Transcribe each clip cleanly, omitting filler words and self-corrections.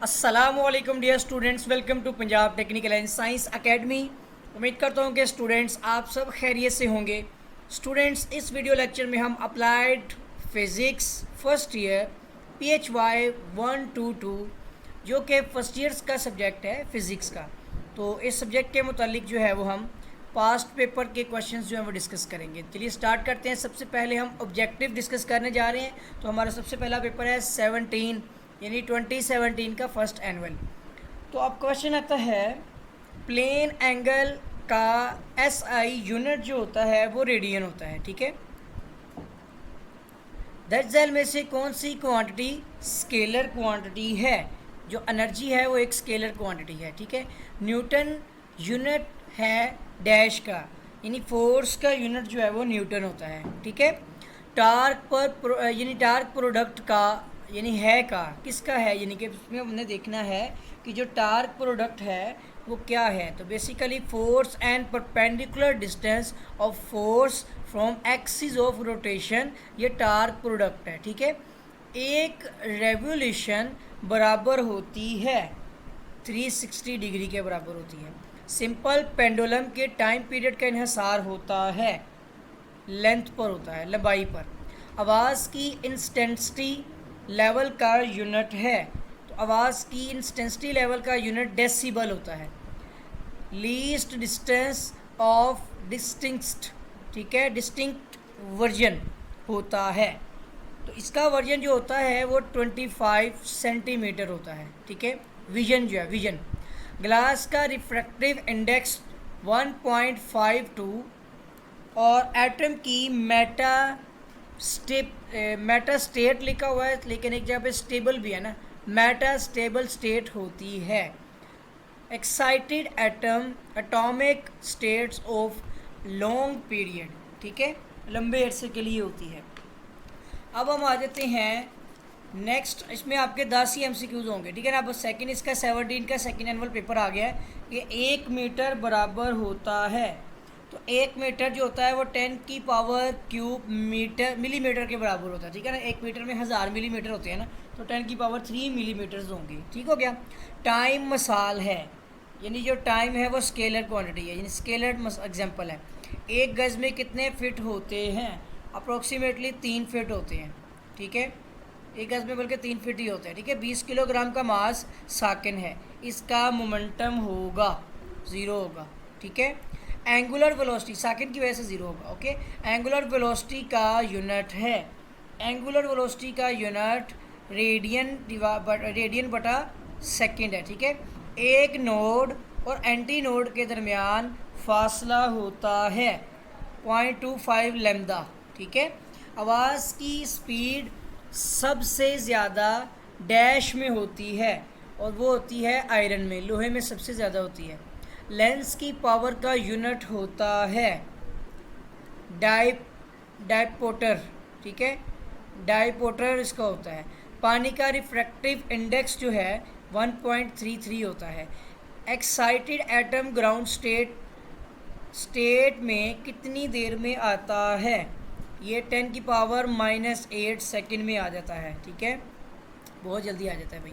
अस्सलामुअलैकुम dear students, welcome to Punjab technical and science academy. उम्मीद करता हूँ कि स्टूडेंट्स आप सब खैरियत से होंगे। स्टूडेंट्स, इस वीडियो लेक्चर में हम applied physics first year PHY 122 जो कि फ़र्स्ट ईयर्स का सब्जेक्ट है फ़िज़िक्स का, तो इस सब्जेक्ट के मुतालिक जो है वो हम पास्ट पेपर के क्वेश्चंस जो हैं वो डिस्कस करेंगे। चलिए स्टार्ट करते हैं। सबसे पहले हम ऑब्जेक्टिव डिस्कस करने जा रहे हैं। तो हमारा सबसे पहला पेपर है 17 यानी 2017 का फर्स्ट एनुअल। तो अब क्वेश्चन आता है, प्लेन एंगल का SI यूनिट जो होता है वो रेडियन होता है। ठीक है, दरअसल में से कौन सी क्वांटिटी स्केलर क्वांटिटी है? जो एनर्जी है वो एक स्केलर क्वांटिटी है। ठीक है, न्यूटन यूनिट है डैश का, यानी फोर्स का यूनिट जो है वो न्यूटन होता है। ठीक है, टार्क पर यानी टार्क प्रोडक्ट का यानी है का किसका है, यानी कि उसमें हमने देखना है कि जो टार्क प्रोडक्ट है वो क्या है। तो basically force and perpendicular distance of force from axis of rotation, ये टार्क प्रोडक्ट है। ठीक है, एक रेवोल्यूशन बराबर होती है 360 डिग्री के बराबर होती है। सिंपल पेंडुलम के टाइम पीरियड का इन्हिसार होता है लेंथ पर होता है, लंबाई पर। आवाज़ की इंस्टेंसिटी लेवल का यूनिट है, तो आवाज़ की इंस्टेंसिटी लेवल का यूनिट डेसिबल होता है। लीस्ट डिस्टेंस ऑफ डिस्टिंक्ट, ठीक है, डिस्टिंक्ट वर्जन होता है, तो इसका वर्जन जो होता है वो 25 सेंटीमीटर होता है। ठीक है, विजन जो है विजन। ग्लास का रिफ्रैक्टिव इंडेक्स 1.52 और एटम की मेटा स्टेट लिखा हुआ है, लेकिन एक जगह पे स्टेबल भी है ना, मेटा स्टेबल स्टेट होती है। Excited atom atomic states of long period, ठीक है, लंबे अरसे के लिए होती है। अब हम आ जाते हैं नेक्स्ट, इसमें आपके 10 ही MCQs होंगे। ठीक है ना, अब सेकंड इसका 17 का सेकंड एनुअल पेपर आ गया है। ये 1 मीटर बराबर होता है, तो 1 मीटर जो होता है वो 10 की पावर क्यूब मीटर मिलीमीटर के बराबर होता है। ठीक है ना, 1 मीटर में 1000 मिलीमीटर होते हैं ना, तो 10 की पावर 3 मिलीमीटर्स होंगे। ठीक हो गया। टाइम मसाल है, यानी जो टाइम है वो स्केलर क्वांटिटी है, यानी स्केलर एग्जांपल है। 1 गज में कितने फिट होते हैं? अप्रोक्सीमेटली 3 फिट होते हैं। ठीक है, 1 गज में बल्कि 3 फिट ही होते हैं। ठीक है, 20 किलोग्राम का मास साकिन है, इसका मोमेंटम होगा 0 होगा। ठीक है, एंगुलर वेलोसिटी साकिन की वजह से 0 होगा। ओके, एंगुलर वेलोसिटी का यूनिट है, एंगुलर वेलोसिटी का यूनिट रेडियन बटा सेकंड है। ठीक है, एक नोड और एंटी नोड के दरमियान फासला होता है 0.25 लैम्डा। ठीक है, आवाज़ की स्पीड सबसे ज़्यादा डैश में होती है, और वो होती है आयरन में, लोहे में सबसे ज़्यादा होती है। लेंस की पावर का यूनिट होता है डायपोटर। ठीक है, डायपोटर इसका होता है। पानी का रिफ्रैक्टिव इंडेक्स जो है 1.33 होता है। एक्साइटेड एटम ग्राउंड स्टेट में कितनी देर में आता है? ये 10 की पावर -8 सेकंड में आ जाता है। ठीक है, बहुत जल्दी आ जाता है भाई।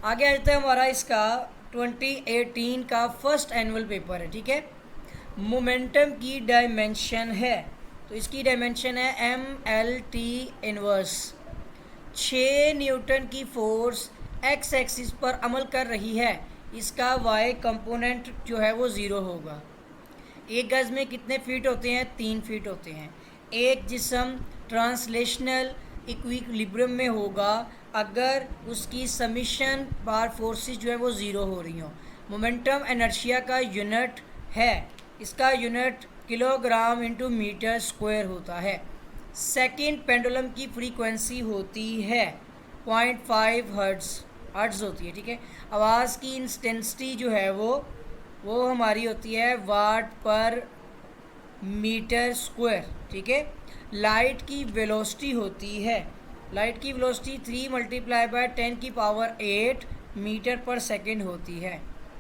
आगे आ जाता है हमारा इसका 2018 का फर्स्ट एनुअल पेपर है। ठीक है, मोमेंटम की डायमेंशन है, तो इसकी डायमेंशन है MLT इनवर्स। 6 न्यूटन की फोर्स एक्स एक्सिस पर अमल कर रही है, इसका Y कंपोनेंट जो है वो 0 होगा। 1 गज में कितने फीट होते हैं? 3 फीट होते हैं। एक जिस्म ट्रांसलेशनल इक्विलिब्रियम में होगा अगर उसकी समिशन बार फोर्सेस जो है वो 0 हो रही हो। मोमेंटम इनर्शिया का यूनिट है, इसका unit kilogram into metre square होता है। सेकंड पेंडुलम की फ्रीक्वेंसी होती है 0.5 हर्ट्ज़ होती है। ठीक है, आवाज़ की इंटेंसिटी जो है वो हमारी होती है वाट पर मीटर स्क्वायर। ठीक है, लाइट की वेलोसिटी होती है, लाइट की वेलोसिटी 3 × 10 की पावर 8 मीटर पर सेकंड होती है।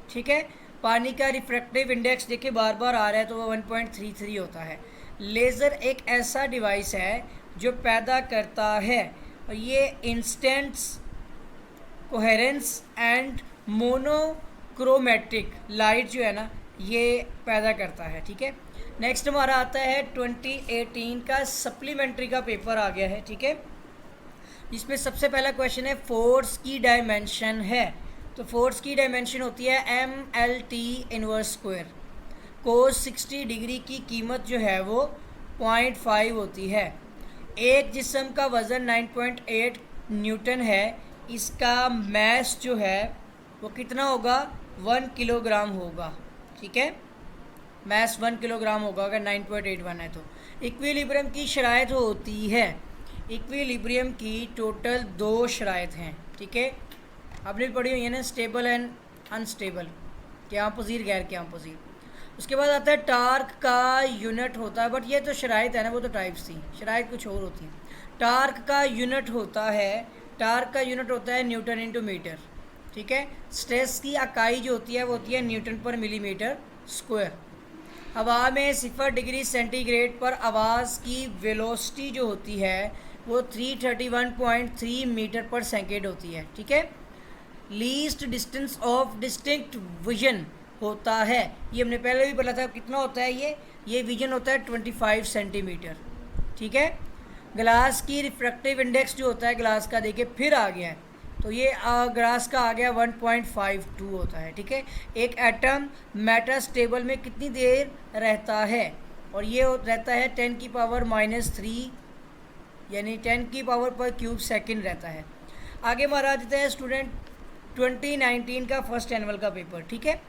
ठीक है, पानी का रिफ्रैक्टिव इंडेक्स देखिए बार बार आ रहा है, तो वो 1.33 होता है। लेज़र एक ऐसा डिवाइस है जो पैदा करता है, और ये instants coherence and monochromatic light जो है ना ये पैदा करता है, ठीक है। नेक्स्ट हमारा आता है 2018 का सप्लीमेंट्री का पेपर आ गया है, ठीक है। इसमें सबसे पहला क्वेश्चन है फोर्स की डायमेंशन है। तो फोर्स की डायमेंशन होती है MLT इनवर्स स्क्वायर। कोस 60 डिग्री की कीमत जो है वो 0.5 होती है। एक जिस्म का वज़न 9.8 न्यूटन है, इसका मैस जो है वो कितना होगा, 1 किलोग्राम होगा, ठीक है। मैस 1 किलोग्राम होगा अगर 9.81 है तो। इक्विलिब्रियम की शराइत होती है, इक्विलिब्रियम की टोटल 2 शराइत हैं, ठीक है। आपने पढ़ी हुई है ना, स्टेबल एंड अनस्टेबल, क्या अपोजिट गैर क्या अपोजिट। उसके बाद आता है टार्क का यूनिट होता है, बट ये तो शराइत है ना, वो तो टाइप्स थी, शराइत कुछ और होती है। टार्क का यूनिट होता है, टार्क का यूनिट होता है न्यूटन इंटू मीटर, ठीक है। स्ट्रेस की इकाई जो होती है वो होती है न्यूटन पर मिलीमीटर स्क्वायर। हवा में 0 डिग्री सेंटीग्रेड पर आवाज़ की वेलोसिटी जो होती है वो 331.3 मीटर पर सेकेंड होती है, ठीक है। Least distance of distinct vision होता है, ये हमने पहले भी बोला था, कितना होता है ये विजन होता है 25 सेंटीमीटर, ठीक है। ग्लास की रिफ्रैक्टिव इंडेक्स जो होता है ग्लास का, देखिए फिर आ गया है, तो ये ग्लास का आ गया 1.52 होता है, ठीक है। एक एटम मेटास्टेबल में कितनी देर रहता है, और ये रहता है 10⁻³ यानी 10⁻³ सेकेंड रहता है। आगे हमारा आ जाता है स्टूडेंट 2019 का फर्स्ट एनुअल का पेपर, ठीक है।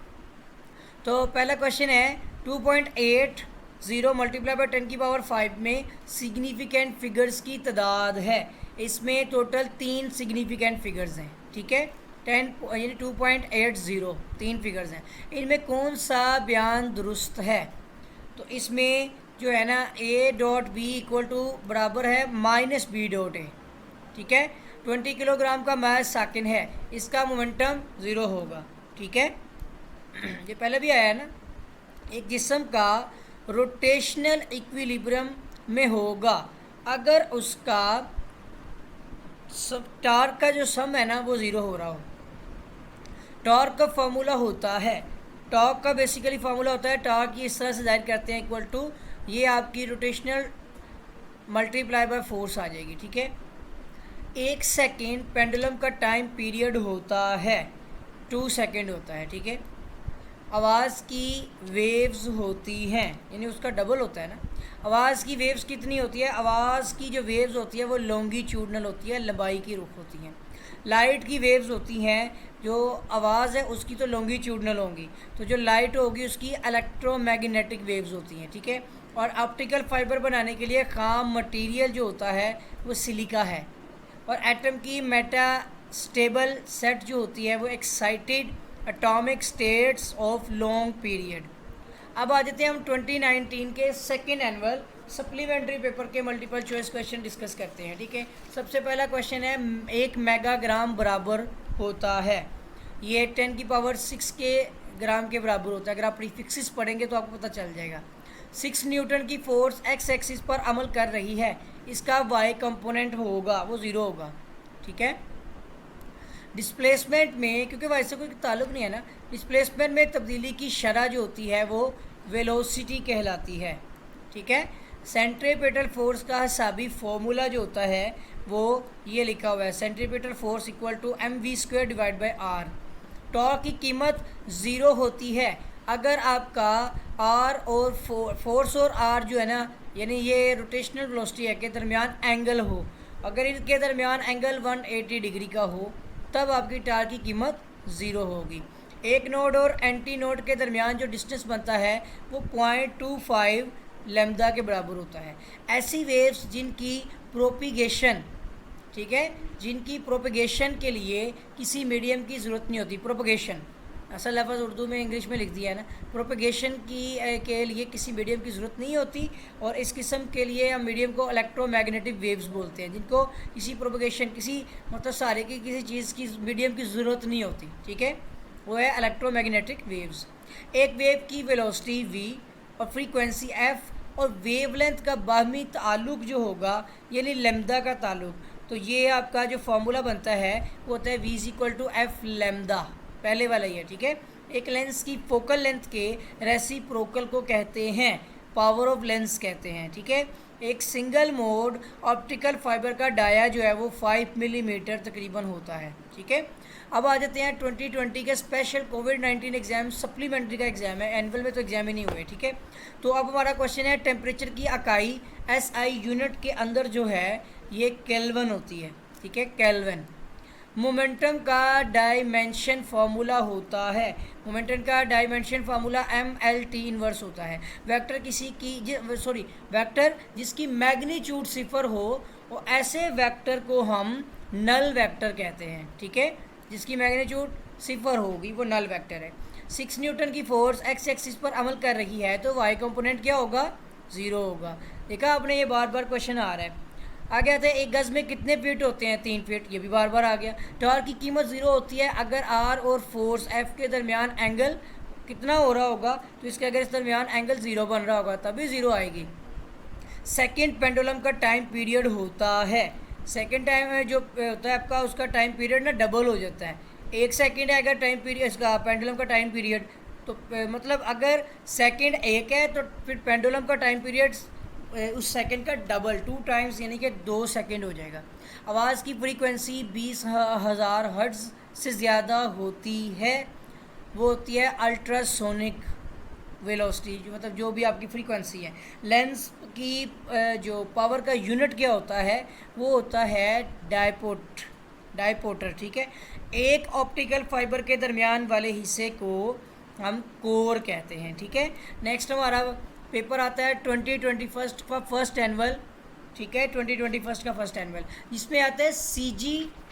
तो पहला क्वेश्चन है 2.80 मल्टीप्लाई बाय 10⁵ में सिग्निफिकेंट फिगर्स की तादाद है। इसमें टोटल 3 सिग्निफिकेंट फिगर्स हैं, ठीक है। 10 यानी 2.80 3 फिगर्स हैं, इनमें कौन सा बयान दुरुस्त है। तो इसमें जो है ना A.B बराबर है -B.A, ठीक है। 20 किलोग्राम का मास सेकंड है, इसका मोमेंटम 0 होगा, ठीक है। ये पहले भी आया है ना। एक जिस्म का रोटेशनल इक्विलिब्रियम में होगा अगर उसका टॉर्क का जो सम है ना वो 0 हो रहा हो। टॉर्क का फार्मूला होता है, टॉर्क का बेसिकली फार्मूला होता है, टॉर्क ये इस तरह से जाहिर करते हैं इक्वल टू, ये आपकी रोटेशनल मल्टीप्लाई बाय फोर्स आ जाएगी, ठीक है। 1 सेकेंड पेंडुलम का टाइम पीरियड होता है 2 सेकेंड होता है, ठीक है। आवाज़ की वेव्स होती हैं, यानी उसका डबल होता है ना। आवाज़ की वेव्स कितनी होती है, आवाज़ की जो वेव्स होती है वो लॉन्गिट्यूडनल होती है, लंबाई की रुख होती हैं। लाइट की वेव्स होती हैं, जो आवाज़ है उसकी तो लॉन्गिट्यूडनल होंगी, तो जो लाइट होगी उसकी इलेक्ट्रोमैग्नेटिक वेव्स होती हैं, ठीक है। और ऑप्टिकल फाइबर बनाने के लिए खाम मटेरियल जो होता है वो सिलिका है। और एटम की मेटास्टेबल सेट जो होती है वो excited atomic states of long period. अब आ जाते हैं हम 2019 के सेकेंड एनुअल सप्लीमेंट्री पेपर के मल्टीपल चॉइस क्वेश्चन डिस्कस करते हैं, ठीक है। सबसे पहला क्वेश्चन है 1 मेगाग्राम बराबर होता है, ये 10⁶ के ग्राम के बराबर होता है। अगर आप प्रीफिक्सेस पढ़ेंगे तो आपको पता चल जाएगा। 6 न्यूटन की फोर्स एक्स एक्सिस पर अमल कर रही है, इसका वाई कंपोनेंट होगा वो 0 होगा, ठीक है। डिस्प्लेसमेंट में, क्योंकि वाई से कोई ताल्लुक नहीं है ना, डिस्प्लेसमेंट में तब्दीली की शरह जो होती है वो वेलोसिटी कहलाती है, ठीक है। सेंट्रीपिटल फोर्स का हिसाबी फॉर्मूला जो होता है वो ये लिखा हुआ है, centripetal force equal to mv² divide by r। Torque की कीमत 0 होती है अगर आपका r और फोर्स और r जो है ना, यानी ये रोटेशनल वेलोसिटी है के दरमियान एंगल हो। अगर इनके दरमियान एंगल 180 डिग्री का हो तब आपकी टॉर्क की कीमत 0 होगी। एक नोड और एंटी नोड के दरमियान जो डिस्टेंस बनता है वो 0.25 लैम्डा के बराबर होता है। ऐसी वेव्स जिनकी प्रोपिगेशन, ठीक है, जिनकी प्रोपिगेशन के लिए किसी मीडियम की ज़रूरत नहीं होती, प्रोपिगेशन असल लफ्ज़ उर्दू में इंग्लिश में लिख दिया है ना, प्रोपिगेशन के लिए किसी मीडियम की ज़रूरत नहीं होती, और इस किस्म के लिए हम मीडियम को इलेक्ट्रोमैग्नेटिक वेव्स बोलते हैं, जिनको किसी प्रोपिगेशन, किसी मतलब सारे की किसी चीज़ की मीडियम की ज़रूरत नहीं होती, ठीक है, वो है इलेक्ट्रोमैग्नेटिक वेव्स। एक वेव की वेलोसिटी v और फ्रीक्वेंसी f और वेवलेंथ का बाहमी ताल्लुक जो होगा यानी लैम्डा का ताल्लुक, तो ये आपका जो फॉर्मूला बनता है वो होता है v is equal to F lambda, पहले वाला ही है, ठीक है। एक लेंस की फोकल लेंथ के रेसिप्रोकल को कहते हैं पावर ऑफ लेंस कहते हैं, ठीक है। एक सिंगल मोड ऑप्टिकल फाइबर का डाया जो है वो 5 मिलीमीटर तकरीबन होता है, ठीक है। अब आ जाते हैं 2020 के स्पेशल कोविड-19 एग्ज़ाम, सप्लीमेंट्री का एग्ज़ाम है, एनुअल में तो एग्ज़ाम ही नहीं हुए, ठीक है। तो अब हमारा क्वेश्चन है टेम्परेचर की इकाई SI यूनिट के अंदर जो है ये केल्विन होती है, ठीक है, केल्विन। मोमेंटम का डायमेंशन फार्मूला होता है, मोमेंटम का डायमेंशन फार्मूला MLT इन्वर्स होता है। वेक्टर वेक्टर जिसकी मैग्नीट्यूड 0 हो वो ऐसे वेक्टर को हम नल वेक्टर कहते हैं, ठीक है। जिसकी मैग्नीट्यूड 0 होगी वो नल वेक्टर है। 6 न्यूटन की फोर्स x एक्सिस पर अमल कर रही है तो y कंपोनेंट क्या होगा, 0 होगा। देखा आपने, ये बार बार क्वेश्चन आ रहा है। आगे आते हैं एक गज़ में कितने फीट होते हैं, 3 फीट, ये भी बार बार आ गया। टॉर्क की कीमत 0 होती है अगर R और फोर्स F के दरमियान एंगल कितना हो रहा होगा, तो इसके अगर इस दरमियान एंगल 0 बन रहा होगा तभी 0 आएगी। सेकंड पेंडुलम का टाइम पीरियड होता है, सेकंड टाइम जो होता है आपका उसका टाइम पीरियड ना डबल हो जाता है। 1 सेकंड है अगर टाइम पीरियड इसका पेंडुलम का टाइम पीरियड, तो मतलब अगर सेकंड 1 है तो फिर पेंडुलम का टाइम पीरियड उस सेकंड का डबल 2 टाइम्स यानी कि 2 सेकंड हो जाएगा। आवाज़ की फ्रीक्वेंसी 20,000 हर्ट्ज़ से ज़्यादा होती है, वो होती है अल्ट्रासोनिक वेलोसिटी, जो मतलब जो भी आपकी फ्रीक्वेंसी है। लेंस की जो पावर का यूनिट क्या होता है वो होता है डायपोटर, ठीक है। एक ऑप्टिकल फाइबर के दरमियान वाले हिस्से को हम कोर कहते हैं, ठीक है। नेक्स्ट हमारा पेपर आता है 2021 का फर्स्ट एनुअल, ठीक है, 2021 का फर्स्ट एनुअल, जिसमें आता है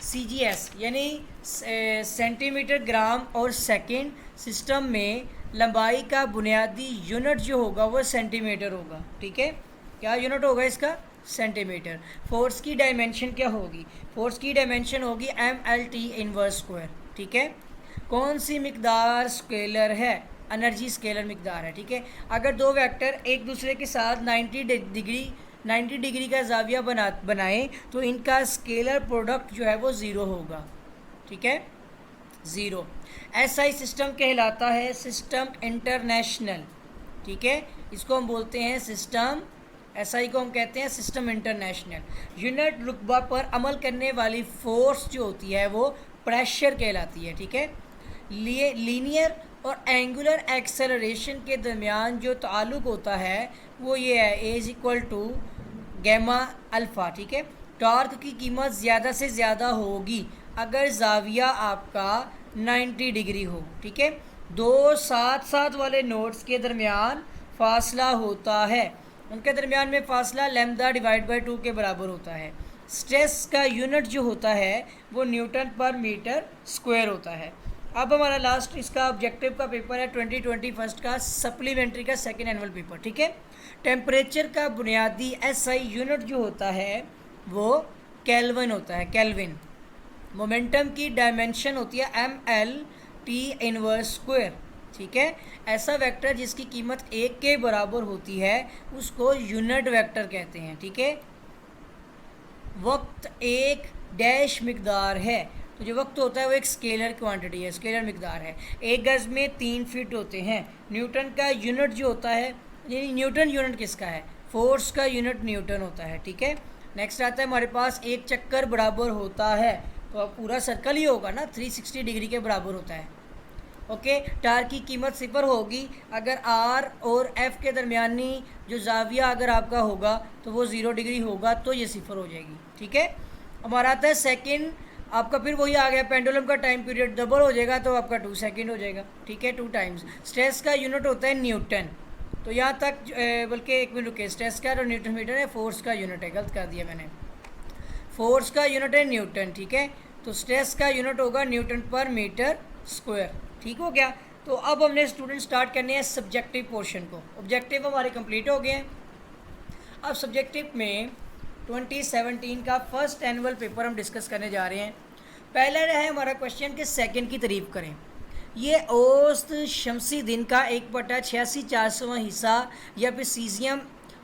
CGS यानी सेंटीमीटर ग्राम और सेकंड। सिस्टम में लंबाई का बुनियादी यूनिट जो होगा वो सेंटीमीटर होगा, ठीक है। क्या यूनिट होगा इसका, सेंटीमीटर। फोर्स की डायमेंशन क्या होगी, फोर्स की डायमेंशन होगी MLT इनवर्स स्क्वायर, ठीक है। कौन सी मिकदार स्केलर है, एनर्जी स्केलर मिकदार है, ठीक है। अगर दो वेक्टर एक दूसरे के साथ 90 डिग्री का जाविया बनाएं तो इनका स्केलर प्रोडक्ट जो है वो 0 होगा, ठीक है, 0। SI सिस्टम कहलाता है सिस्टम इंटरनेशनल, ठीक है, इसको हम बोलते हैं सिस्टम, SI को हम कहते हैं सिस्टम इंटरनेशनल। यूनिट रुकबा पर अमल करने वाली फोर्स जो होती है वो प्रेशर कहलाती है, ठीक है। लीनियर और एंगुलर एक्सेलरेशन के दरमियान जो ताल्लुक़ होता है वो ये है A is equal to gamma alpha, ठीक है। टॉर्क की कीमत ज़्यादा से ज़्यादा होगी अगर जाविया आपका 90 डिग्री हो, ठीक है। दो साथ वाले नोड्स के दरमियान फासला होता है, उनके दरमियान में फासला लैम्डा डिवाइड बाई 2 के बराबर होता है। स्ट्रेस का यूनिट जो होता है वो न्यूटन पर मीटर स्क्वायर होता है। अब हमारा लास्ट इसका ऑब्जेक्टिव का पेपर है 2021 का सप्लीमेंट्री का सेकेंड एनुअल पेपर, ठीक है। टेम्परेचर का बुनियादी SI यूनिट जो होता है वो केल्विन होता है, केल्विन। मोमेंटम की डायमेंशन होती है MLT इनवर्स स्क्वायर, ठीक है। ऐसा वेक्टर जिसकी कीमत 1 के बराबर होती है उसको यूनिट वेक्टर कहते हैं, ठीक है। वक्त एक डैश मिकदार है, तो जो वक्त होता है वो एक स्केलर क्वांटिटी है, स्केलर मिकदार है। एक गज़ में 3 फीट होते हैं। न्यूटन का यूनिट जो होता है, यानी न्यूटन यूनिट किसका है, फोर्स का यूनिट न्यूटन होता है, ठीक है। नेक्स्ट आता है हमारे पास एक चक्कर बराबर होता है, तो अब पूरा सर्कल ही होगा ना, 360 डिग्री के बराबर होता है, ओके। टॉर्क की कीमत 0 होगी अगर R और F के दरमियानी जो जाविया अगर आपका होगा तो वो 0 डिग्री होगा, तो ये 0 हो जाएगी, ठीक है। हमारा आता है सेकेंड, आपका फिर वही आ गया, पेंडुलम का टाइम पीरियड डबल हो जाएगा तो आपका 2 सेकेंड हो जाएगा, ठीक है, 2 टाइम्स। स्ट्रेस का यूनिट होता है न्यूटन, तो यहाँ तक बल्कि 1 मिनट रुके, स्ट्रेस का और न्यूटन मीटर है, फोर्स का यूनिट है, गलत कर दिया मैंने, फोर्स का यूनिट है न्यूटन, ठीक है। तो स्ट्रेस का यूनिट होगा न्यूटन पर मीटर स्क्वायर, ठीक हो गया। तो अब हमने स्टूडेंट स्टार्ट करने हैं सब्जेक्टिव पोर्शन को। ऑब्जेक्टिव हमारे कंप्लीट हो गए हैं। अब सब्जेक्टिव में 2017 का फर्स्ट एनुअल पेपर हम डिस्कस करने जा रहे हैं। पहला है हमारा क्वेश्चन कि सेकंड की तारीफ करें। ये औसत शमसी दिन का 1/86/400वां हिस्सा या फिर सीजियम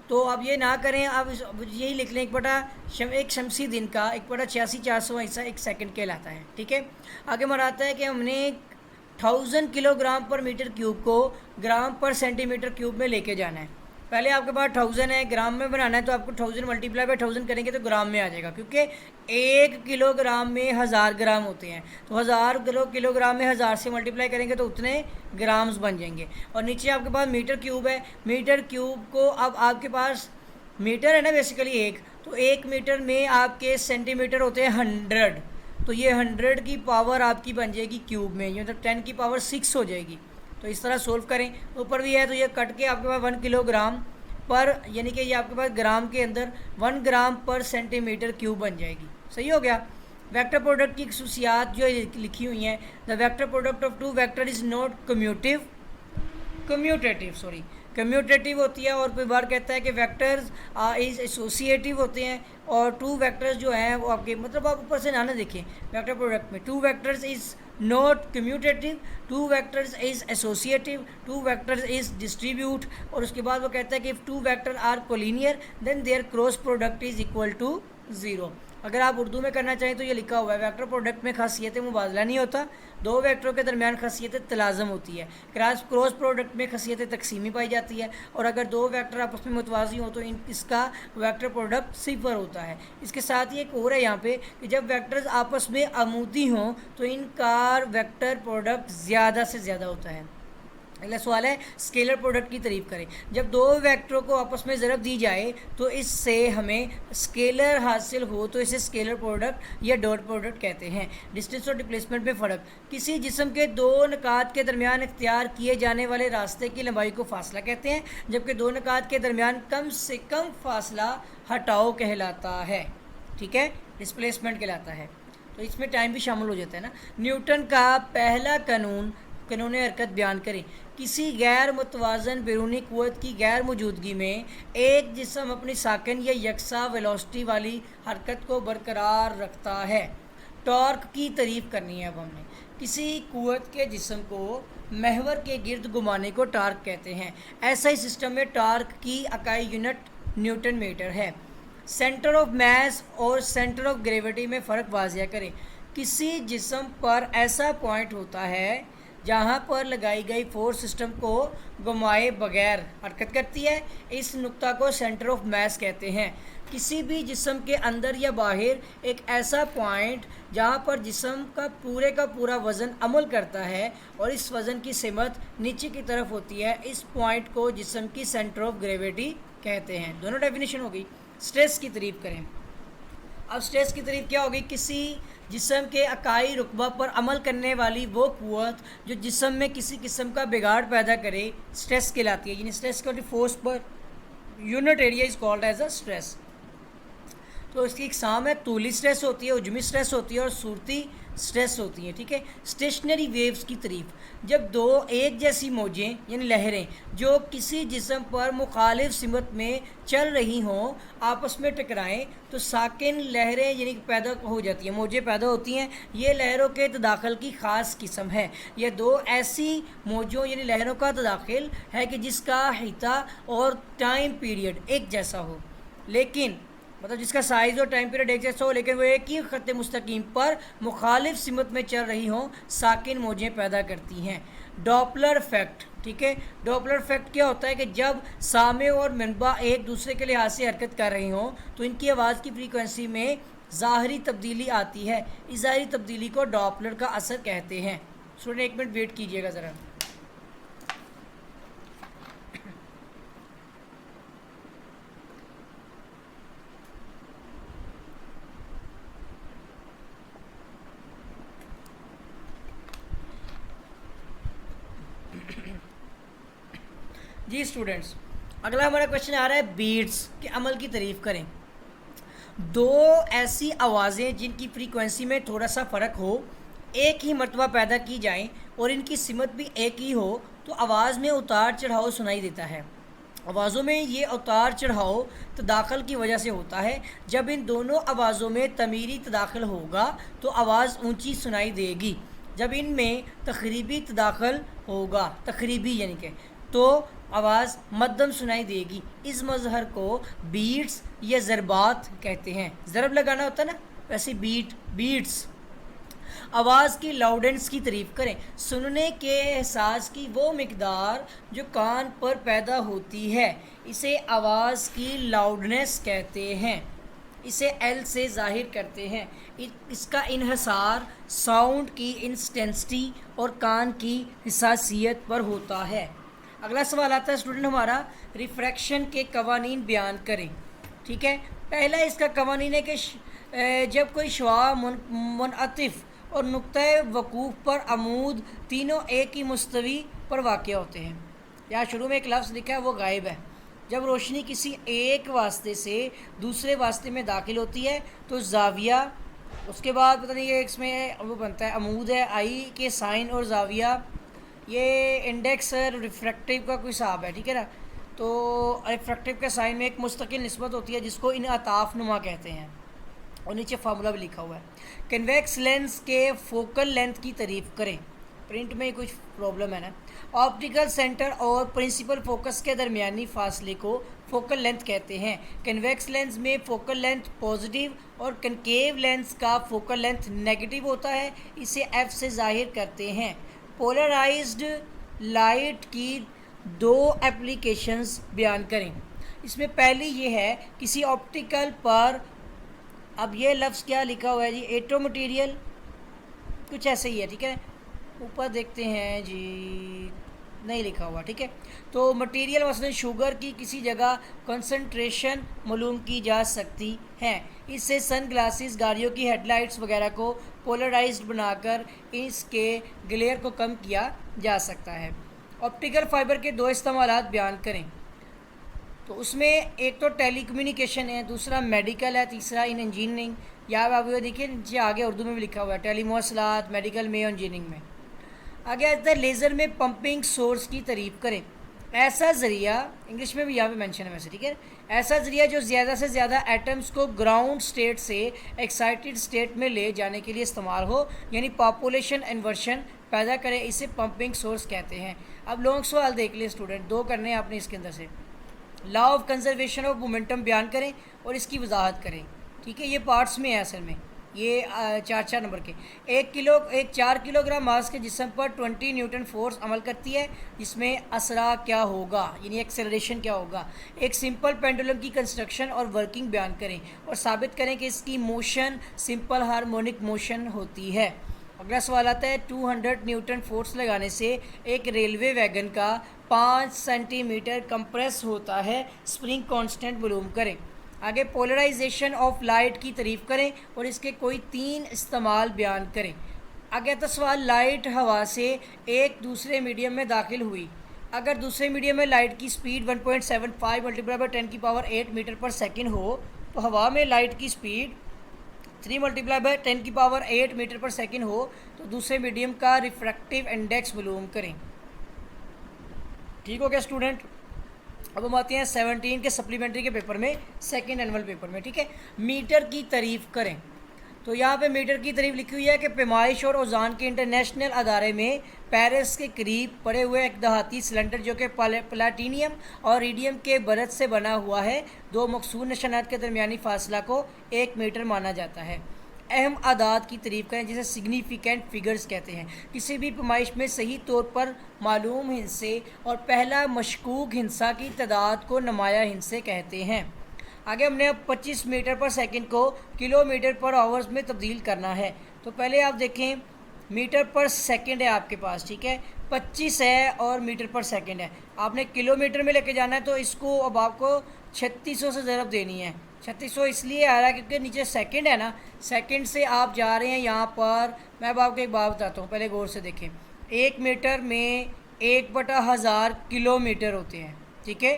तो अब ये ना करें, अब यही लिख लें, एक शमसी दिन का 1/86,400 ऐसा 1 सेकंड कहलाता है। ठीक है, आगे मराता है कि हमने 1000 किलोग्राम पर मीटर क्यूब को ग्राम पर सेंटीमीटर क्यूब में लेके जाना है। पहले आपके पास 1000 है, ग्राम में बनाना है तो आपको 1000 मल्टीप्लाई बाय 1000 करेंगे तो ग्राम में आ जाएगा, क्योंकि 1 किलोग्राम में 1000 ग्राम होते हैं। तो 1000 किलोग्राम में 1000 से मल्टीप्लाई करेंगे तो उतने ग्राम्स बन जाएंगे। और नीचे आपके पास मीटर क्यूब है, मीटर क्यूब को अब आपके पास मीटर है ना बेसिकली एक, तो 1 मीटर में आपके सेंटीमीटर होते हैं 100, तो ये 100 की पावर आपकी बन जाएगी क्यूब में, ये मतलब 10 की पावर 6 हो जाएगी। तो इस तरह सोल्व करें, ऊपर भी है तो ये कट के आपके पास 1 किलोग्राम पर, यानी कि ये आपके पास ग्राम के अंदर 1 ग्राम पर सेंटीमीटर क्यूब बन जाएगी। सही हो गया। वेक्टर प्रोडक्ट की खसूसियात जो लिखी हुई हैं, the vector product of 2 vector is not commutative होती है, और कोई बार कहता है कि वेक्टर्स इज एसोसिएटिव होते हैं, और 2 वेक्टर्स जो हैं वो आपके, मतलब आप ऊपर से ना देखें, वेक्टर प्रोडक्ट में 2 vectors is not commutative, 2 vectors is associative, 2 vectors is distribute, और उसके बाद वो कहता है कि if 2 vector are collinear then their cross product is equal to 0। अगर आप उर्दू में करना चाहें तो ये लिखा हुआ है, वेक्टर प्रोडक्ट में खासियत मुबादला नहीं होता, 2 वेक्टरों के दरमियान खासियत तलाज़म होती है। क्रॉस प्रोडक्ट में खासियत तकसीमी पाई जाती है, और अगर 2 वेक्टर आपस में मुतवाज़ी हो तो इसका वेक्टर प्रोडक्ट 0 होता है। इसके साथ ही एक और है यहाँ पे कि जब वेक्टर्स आपस में आमूदी हों तो इनका वेक्टर प्रोडक्ट ज़्यादा से ज़्यादा होता है। अगला सवाल है स्केलर प्रोडक्ट की तारीफ करें। जब 2 वेक्टरों को आपस में ज़रब दी जाए तो इससे हमें स्केलर हासिल हो तो इसे स्केलर प्रोडक्ट या डॉट प्रोडक्ट कहते हैं। डिस्टेंस और डिस्प्लेसमेंट में फ़र्क, किसी जिस्म के 2 निकात के दरमियान इख्तियार किए जाने वाले रास्ते की लंबाई को फासला कहते हैं, जबकि 2 निकात के दरमियान कम से कम फासला हटाओ कहलाता है। ठीक है, डिस्प्लेसमेंट कहलाता है। तो इसमें टाइम भी शामिल हो जाता है ना। न्यूटन का पहला कानून हरकत बयान करें। किसी गैर मुतवाज़न बैरूनी क़ुव्वत की गैर मौजूदगी में एक जिस्म अपनी साकिन या यकसा वेलोसिटी वाली हरकत को बरकरार रखता है। टॉर्क की तारीफ़ करनी है अब हमने। किसी क़ुव्वत के जिस्म को महवर के गिर्द घुमाने को टॉर्क कहते हैं। ऐसा ही सिस्टम में टॉर्क की इकाई यूनिट न्यूटन मीटर है। सेंटर ऑफ मास और सेंटर ऑफ ग्रेविटी में फ़र्क वाज़िया करें। किसी जिस्म पर ऐसा पॉइंट होता है जहाँ पर लगाई गई फोर्स सिस्टम को घुमाए बगैर हरकत करती है, इस नुक्ता को सेंटर ऑफ मास कहते हैं। किसी भी जिस्म के अंदर या बाहर एक ऐसा पॉइंट जहाँ पर जिस्म का पूरा वज़न अमल करता है और इस वज़न की सिमत नीचे की तरफ होती है, इस पॉइंट को जिस्म की सेंटर ऑफ ग्रेविटी कहते हैं। दोनों डेफिनेशन हो गई। स्ट्रेस की तारीफ़ करें। अब स्ट्रेस की तारीफ़ क्या होगी? किसी जिस्म के इकाई रुकबा पर अमल करने वाली वो क़ुव्वत जो जिस्म में किसी किस्म का बिगाड़ पैदा करे स्ट्रेस कहलाती है। यानी स्ट्रेस का force per unit area is called as a stress. तो इसकी इकसाम है, तूली स्ट्रेस होती है, उजमी स्ट्रेस होती है और सूरती स्ट्रेस होती है। ठीक है। स्टेशनरी वेव्स की तारीफ, जब 2 एक जैसी मौजें यानी लहरें जो किसी जिस्म पर मुखालिफ सिमत में चल रही हों आपस में टकराएं तो साकिन लहरें यानी पैदा हो जाती हैं, मौजें पैदा होती हैं। ये लहरों के तदाखल की ख़ास किस्म है। ये 2 ऐसी मौजों यानी लहरों का तदाखल है कि जिसका हिता और टाइम पीरियड एक जैसा हो, लेकिन मतलब जिसका साइज़ और टाइम पीरियड एक जैसा हो, लेकिन वो एक ही ख़त मुस्तकीम पर मुखालिफ सिमत में चल रही हों साकिन मौजें पैदा करती हैं। Doppler effect. ठीक है। डॉपलर इफेक्ट क्या होता है कि जब सामे और मनबा एक दूसरे के लिहाज से हरकत कर रही हों तो इनकी आवाज़ की फ्रीक्वेंसी में ज़ाहरी तब्दीली आती है। इस ज़ाहरी तब्दीली को डॉपलर का असर कहते हैं। स्टूडेंट 1 मिनट वेट कीजिएगा ज़रा। जी स्टूडेंट्स, अगला हमारा क्वेश्चन आ रहा है बीट्स के अमल की तारीफ़ करें। 2 ऐसी आवाज़ें जिनकी फ्रीक्वेंसी में थोड़ा सा फ़र्क हो एक ही मरतबा पैदा की जाएं और इनकी सिमत भी एक ही हो तो आवाज़ में उतार चढ़ाव सुनाई देता है। आवाज़ों में ये उतार चढ़ाव तदाखल की वजह से होता है। जब इन दोनों आवाज़ों में तमीरी तदाखल होगा तो आवाज़ ऊंची सुनाई देगी। जब इनमें तकरीबी तदाखल होगा, तकरीबी यानी कि, तो आवाज़ मध्यम सुनाई देगी। इस मजहर को बीट्स या ज़रबात कहते हैं। ज़रब लगाना होता है ना, वैसे बीट्स। आवाज़ की लाउडेंस की तारीफ़ करें। सुनने के एहसास की वो मिकदार जो कान पर पैदा होती है, इसे आवाज़ की लाउडनेस कहते हैं। इसे एल से ज़ाहिर करते हैं। इसका इन्हसार साउंड की इंटेंसिटी और कान की हिसासियत पर होता है। अगला सवाल आता है स्टूडेंट हमारा, रिफ्रैक्शन के कवानीन बयान करें। ठीक है, पहला इसका कवानीन है कि जब कोई शुआ मुनअतिफ़ और नुक्ता वकूफ़ पर अमूद तीनों एक ही मुस्तवी पर वाक़ होते हैं। यहाँ शुरू में एक लफ्ज़ लिखा है वो गायब है। जब रोशनी किसी एक वास्ते से दूसरे वास्ते में दाखिल होती है तो जाविया, उसके बाद पता नहीं ये इसमें वो बनता है अमूद है, आई के साइन और जाविया, ये इंडेक्स रिफ्रैक्टिव का कोई हिसाब है। ठीक है ना, तो रिफ्रैक्टिव के साइन में एक मुस्तकिल निस्बत होती है जिसको इन अताफ नुमा कहते हैं, और नीचे फार्मूला भी लिखा हुआ है। कन्वेक्स लेंस के फोकल लेंथ की तारीफ़ करें। प्रिंट में कुछ प्रॉब्लम है ना। ऑप्टिकल सेंटर और प्रिंसिपल फोकस के दरमियानी फासले को फोकल लेंथ कहते हैं। कन्वेक्स लेंस में फोकल लेंथ पॉजिटिव और कनकेव लेंस का फोकल लेंथ नेगेटिव होता है। इसे एफ से जाहिर करते हैं। पोलराइज्ड लाइट की दो एप्लीकेशंस बयान करें। इसमें पहली ये है, किसी ऑप्टिकल पर, अब ये लफ्ज़ क्या लिखा हुआ है जी, एटो मटीरियल कुछ ऐसे ही है। ठीक है, ऊपर देखते हैं जी, नहीं लिखा हुआ। ठीक है, तो मटेरियल मसलन शुगर की किसी जगह कंसंट्रेशन मालूम की जा सकती है। इससे सन ग्लासेस, गाड़ियों की हेडलाइट्स वगैरह को पोलराइज्ड बनाकर इसके ग्लेयर को कम किया जा सकता है। ऑप्टिकल फाइबर के दो इस्तेमालात बयान करें। तो उसमें एक तो टेलीकम्युनिकेशन है, दूसरा मेडिकल है, तीसरा इन इंजीनियरिंग। या आप ये देखिए नीचे आगे उर्दू में भी लिखा हुआ है, टेलीमोसलात, मेडिकल में और इंजीनियरिंग में। आगे आता है लेज़र में पंपिंग सोर्स की तारीफ़ करें। ऐसा ज़रिया, इंग्लिश में भी यहाँ पे मेंशन है वैसे। ठीक है, ऐसा ज़रिया जो ज़्यादा से ज़्यादा एटम्स को ग्राउंड स्टेट से एक्साइटेड स्टेट में ले जाने के लिए इस्तेमाल हो, यानी पॉपुलेशन इन्वर्शन पैदा करे, इसे पंपिंग सोर्स कहते हैं। अब लॉन्ग सवाल देख लिए स्टूडेंट, दो करने हैं आपने इसके अंदर से। Law of conservation of momentum बयान करें और इसकी वजाहत करें। ठीक है, ये पार्ट्स में है असल में, ये 4 नंबर के। एक 4 किलोग्राम मास के जिस्म पर 20 न्यूटन फोर्स अमल करती है, जिसमें असरा क्या होगा, यानी एक्सेलरेशन क्या होगा। एक सिंपल पेंडुलम की कंस्ट्रक्शन और वर्किंग बयान करें और साबित करें कि इसकी मोशन सिंपल हार्मोनिक मोशन होती है। अगला सवाल आता है, 200 न्यूटन फोर्स लगाने से एक रेलवे वैगन का 5 सेंटीमीटर कंप्रेस होता है, स्प्रिंग कांस्टेंट मालूम करें। आगे पोलराइजेशन ऑफ लाइट की तारीफ़ करें और इसके कोई 3 इस्तेमाल बयान करें। आगे तो सवाल, लाइट हवा से एक दूसरे मीडियम में दाखिल हुई। अगर दूसरे मीडियम में लाइट की स्पीड 1.75 मल्टीप्लाई बाय 10 की पावर 8 मीटर पर सेकंड हो, तो हवा में लाइट की स्पीड 3 मल्टीप्लाई बाय 10 की पावर 8 मीटर पर सेकंड हो, तो दूसरे मीडियम का रिफ्रैक्टिव इंडेक्स मालूम करें। ठीक हो गया स्टूडेंट। अब हम आते हैं 17 के सप्लीमेंट्री के पेपर में, सेकंड एनुअल पेपर में। ठीक है, मीटर की तारीफ़ करें। तो यहाँ पे मीटर की तारीफ़ लिखी हुई है कि पैमाइश और औज़ान के इंटरनेशनल अदारे में पेरिस के करीब पड़े हुए एक दहाती सिलेंडर जो कि प्लाटीनियम और रेडियम के बरत से बना हुआ है, दो मकसूद निशानात के दरमियानी फासला को 1 मीटर माना जाता है। अहम आदात की तारीफ़ करें जिसे सिग्निफिकेंट फिगर्स कहते हैं। किसी भी पैमाइश में सही तौर पर मालूम हिस्से और पहला मशकूक हिस्सा की तादाद को नुमाया हिस्से कहते हैं। आगे हमने अब 25 मीटर पर सेकंड को किलोमीटर पर आवर्स में तब्दील करना है। तो पहले आप देखें, मीटर पर सेकंड है आपके पास, ठीक है, 25 है और मीटर पर सेकंड है। आपने किलोमीटर में लेके जाना है, तो इसको अब आपको 3600 से ज़रब देनी है। 3600 इसलिए आ रहा है क्योंकि नीचे सेकंड है ना, सेकंड से आप जा रहे हैं यहाँ पर। मैं अब आपको एक बात बताता हूँ, पहले गौर से देखें। 1 मीटर में 1/1000 किलोमीटर होते हैं। ठीक है,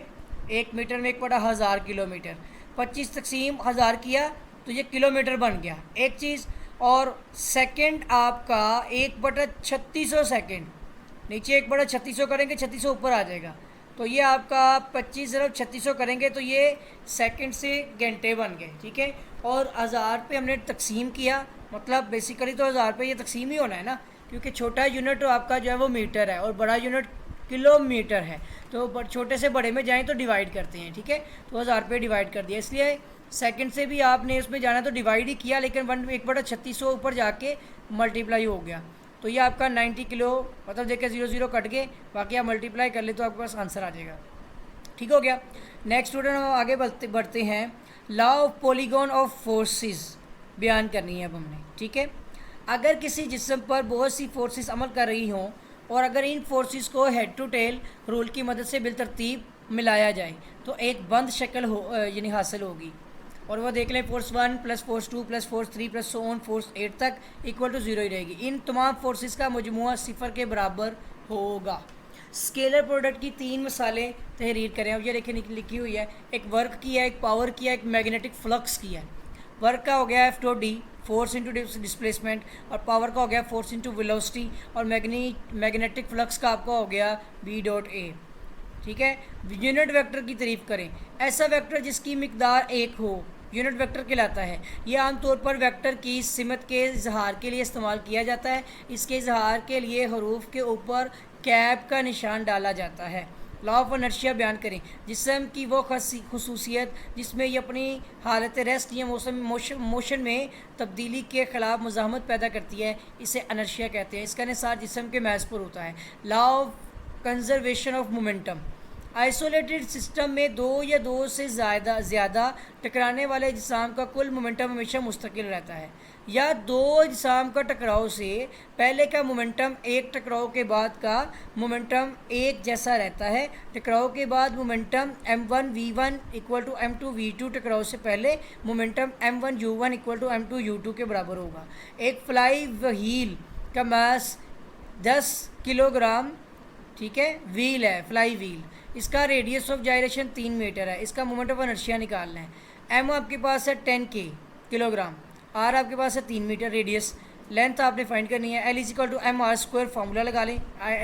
1 मीटर में 1/1000 किलोमीटर। 25 तकसीम 1000 किया तो ये किलोमीटर बन गया, एक चीज़। और सेकंड आपका 1/3600 सेकंड, नीचे 1/3600 करेंगे, 3600 ऊपर आ जाएगा। तो ये आपका 25 ज़रब 3600 करेंगे तो ये सेकंड से घंटे बन गए। ठीक है, और 1000 पे हमने तकसीम किया, मतलब बेसिकली तो 1000 पे ये तकसीम ही होना है ना, क्योंकि छोटा यूनिट तो आपका जो है वो मीटर है और बड़ा यूनिट किलोमीटर है। तो छोटे से बड़े में जाएं तो डिवाइड करते हैं, ठीक है। तो 1000 पे डिवाइड कर दिया, इसलिए सेकंड से भी आपने उसमें जाना तो डिवाइड ही किया, लेकिन 1/3600 ऊपर जाके मल्टीप्लाई हो गया। तो ये आपका 90 किलो, मतलब देखिए 0 कट गए, बाकी आप मल्टीप्लाई कर ले तो आपके पास आंसर आ जाएगा। ठीक हो गया। नेक्स्ट स्टूडेंट हम आगे बढ़ते हैं। Law of polygon of forces बयान करनी है अब हमने, ठीक है। अगर किसी जिस्म पर बहुत सी फोर्सेस अमल कर रही हों और अगर इन फोर्सेस को हेड टू टेल रूल की मदद से बिलतरतीब मिलाया जाए तो एक बंद शक्ल यानी हासिल होगी। और वो देख लें, force 1 plus force 2 plus force 3 plus so on force 8 तक इक्वल टू 0 ही रहेगी। इन तमाम फोर्सेस का मजमुआ 0 के बराबर होगा। स्केलर प्रोडक्ट की 3 मिसालें तहरीर करें। अब ये देखिए लिखी हुई है, एक वर्क की है, एक पावर की है, एक मैग्नेटिक फ्लक्स की है। वर्क का हो गया F/d, फोर्स इंटू डिस्प्लेसमेंट, और पावर का हो गया फोर्स इंटू वेलोसिटी, और मैग्नेटिक फ्लक्स का आपका हो गया B.A, ठीक है। यूनिट वेक्टर की तारीफ करें। ऐसा वेक्टर जिसकी मिकदार 1 हो यूनिट वेक्टर कहलाता है। यह आमतौर पर वेक्टर की सिमत के इजहार के लिए इस्तेमाल किया जाता है। इसके इजहार के लिए हरूफ के ऊपर कैप का निशान डाला जाता है। लॉ ऑफ इनर्शिया बयान करें। जिस्म की वो खसूसियत जिसमें ये अपनी हालत रेस्ट या मोशन में तब्दीली के ख़िलाफ़ मुज़ाहमत पैदा करती है, इसे इनर्शिया कहते हैं। इसका निसार जिस्म के महज पर होता है। Law of conservation of momentum. Isolated system में दो या दो से ज़्यादा टकराने वाले जिसाम का कुल मोमेंटम हमेशा मुस्तकिल रहता है, या दो जिसाम का टकराव से पहले का मोमेंटम एक टकराव के बाद का मोमेंटम एक जैसा रहता है। टकराव के बाद momentum m1v1 equal to m2v2 टकराव से पहले momentum m1u1 equal to m2u2 के बराबर होगा। एक फ्लाई व्हील का मास 10 किलोग्राम, ठीक है, व्हील है फ्लाई व्हील। इसका रेडियस ऑफ जायरेशन 3 मीटर है। इसका मोमेंट ऑफ इनर्शिया निकालना है। एम आपके पास है 10 किलोग्राम, आर आपके पास है 3 मीटर रेडियस, लेंथ आपने फाइंड करनी है। L is equal to M R square, formula लगा लें।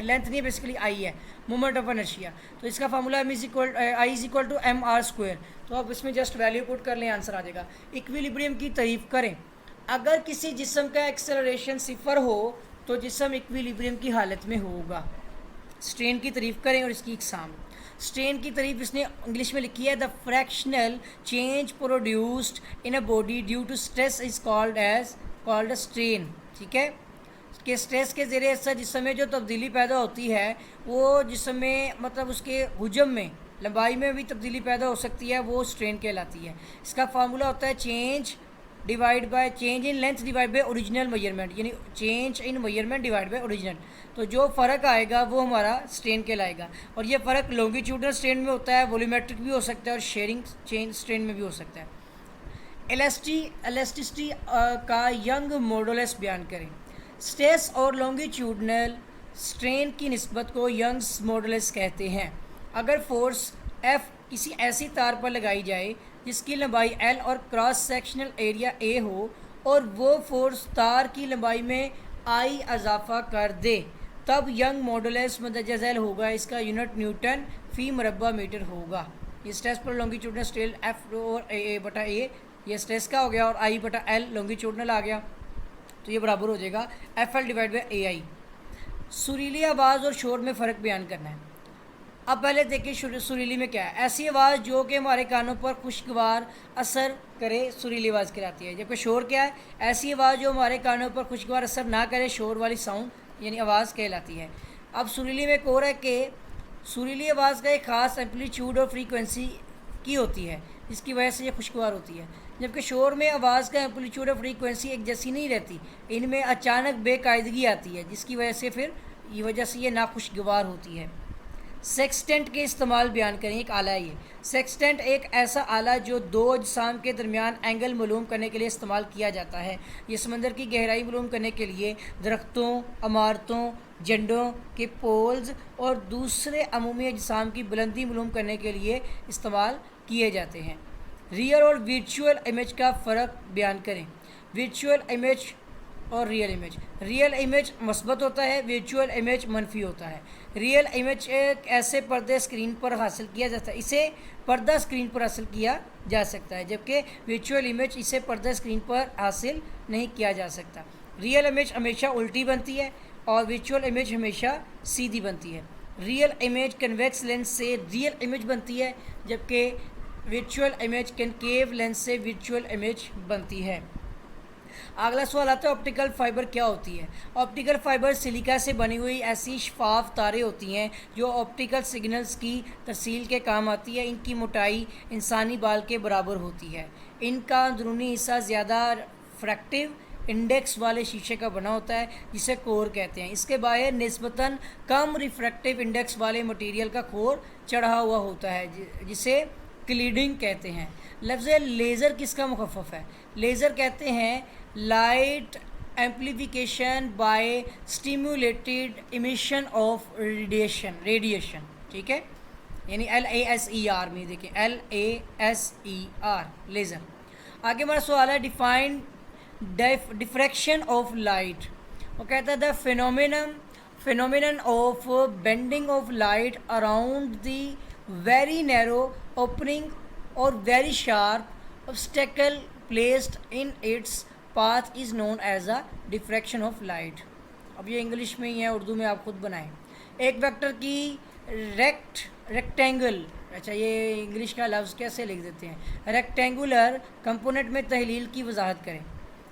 लेंथ नहीं है, बेसिकली आई है मोमेंट ऑफ इनर्शिया, तो इसका formula I is equal to M R square. तो आप इसमें जस्ट वैल्यू पुट कर लें, आंसर आ जाएगा। इक्विलिब्रियम की तारीफ करें। अगर किसी जिस्म का एक्सेलरेशन 0 हो तो जिस्म इक्विलिब्रियम की हालत में होगा। स्ट्रेन की तारीफ करें और इसकी इकसाम। स्ट्रेन की तारीफ इसने इंग्लिश में लिखी है, the fractional change produced in a body due to stress is called a strain, ठीक है। कि स्ट्रेस के ज़रिए असर जिस्म में जो तब्दीली पैदा होती है वो जिस्म में मतलब उसके हुजम में लंबाई में भी तब्दीली पैदा हो सकती है, वो स्ट्रेन कहलाती है। इसका फार्मूला होता है change in length divide by original measurement, यानी change in measurement divide by original. तो जो फ़र्क आएगा वो हमारा स्ट्रेन कहलाएगा। और ये फ़र्क लॉन्गिट्यूडनल स्ट्रेन में होता है, वॉल्यूमेट्रिक भी हो सकता है और शेयरिंग चेंज स्ट्रेन में भी हो सकता है। इलास्टिसिटी का यंग मॉडुलस बयान करें। स्ट्रेस और लॉन्गिट्यूडनल स्ट्रेन की निस्बत को यंग्स मॉडुलस कहते हैं। अगर फोर्स F किसी ऐसी तार पर लगाई जाए जिसकी लंबाई L और क्रॉस सेक्शनल एरिया A हो और वो फोर्स तार की लंबाई में I इजाफा कर दे, तब यंग मॉडुलस मदजल होगा। इसका यूनिट न्यूटन फी मरबा मीटर होगा। ये स्ट्रेस पर लॉन्गिट्यूडनल स्ट्रेन F और A/A, ये स्ट्रेस का हो गया, और I/L लॉन्गिट्यूडनल आ गया, तो ये बराबर हो जाएगा FL डिवाइड बाई AI। सुरीली आवाज़ और शोर में फ़र्क बयान करना है। अब पहले देखिए सुरीली में क्या है। ऐसी आवाज़ जो कि हमारे कानों पर खुशगवार असर करे सुरीली आवाज़ कहलाती है। जबकि शोर क्या है, ऐसी आवाज़ जो हमारे कानों पर खुशगवार असर ना करे, शोर वाली साउंड यानी आवाज़ कहलाती है। अब सुरीली में को रहा है कि सुरीली आवाज़ का एक ख़ास एम्पलीट्यूड और फ्रीक्वेंसी की होती है जिसकी वजह से ये खुशगवार होती है। जबकि शोर में आवाज़ का एम्पलीट्यूड और फ्रीक्वेंसी एक जैसी नहीं रहती, इनमें अचानक बेकायदगी आती है जिसकी वजह से फिर ये वजह से ये नाखुशगवार होती है। सेक्सटेंट के इस्तेमाल बयान करें। एक आला है ये। सेक्सटेंट एक ऐसा आला जो दो अजसाम के दरमियान एंगल मालूम करने के लिए इस्तेमाल किया जाता है। ये समंदर की गहराई मालूम करने के लिए दरख्तों, इमारतों, झंडों के पोल्स और दूसरे अमूमी अजसाम की बुलंदी मालूम करने के लिए इस्तेमाल किए जाते हैं। रियल और वर्चुअल इमेज का फ़र्क बयान करें। वर्चुअल इमेज और रियल इमेज। रियल इमेज मस्बत होता है, वर्चुअल इमेज मनफी होता है। रियल इमेज एक ऐसे पर्दे स्क्रीन पर हासिल किया जाता है, इसे पर्दा स्क्रीन पर हासिल किया जा सकता है, जबकि वर्चुअल इमेज इसे पर्दा स्क्रीन पर हासिल नहीं किया जा सकता। रियल इमेज हमेशा उल्टी बनती है और वर्चुअल इमेज हमेशा सीधी बनती है। रियल इमेज कन्वेक्स लेंस से रियल इमेज बनती है, जबकि वर्चुअल इमेज कनकेव लेंस से वर्चुअल इमेज बनती है। अगला सवाल आता है ऑप्टिकल फाइबर क्या होती है। ऑप्टिकल फाइबर सिलिका से बनी हुई ऐसी शफाफ तारें होती हैं जो ऑप्टिकल सिग्नल्स की तरसील के काम आती है। इनकी मोटाई इंसानी बाल के बराबर होती है। इनका अंदरूनी हिस्सा ज़्यादा रिफ्रैक्टिव इंडेक्स वाले शीशे का बना होता है जिसे कोर कहते हैं। इसके बाहर निस्बतन कम रिफ्रैक्टिव इंडेक्स वाले मटेरियल का कोर चढ़ा हुआ होता है जिसे क्लीडिंग कहते हैं। लफ्ज़ लेज़र किसका मुखफ़फ़ है? लेज़र कहते हैं light amplification by stimulated emission of radiation, ठीक है, यानी LASER में देखें LASER लेज़र। आगे हमारा सवाल है डिफाइन डिफ्रैक्शन ऑफ लाइट। वो कहता है the phenomenon of bending of light around the very narrow opening or very sharp obstacle placed in its path is known as a diffraction of light। अब ये English में ही है, उर्दू में आप खुद बनाएं। एक वेक्टर की रेक्टेंगल, अच्छा ये इंग्लिश का लफ्ज़ कैसे लिख देते हैं, रेक्टेंगुलर कंपोनेंट में तहलील की वजाहत करें।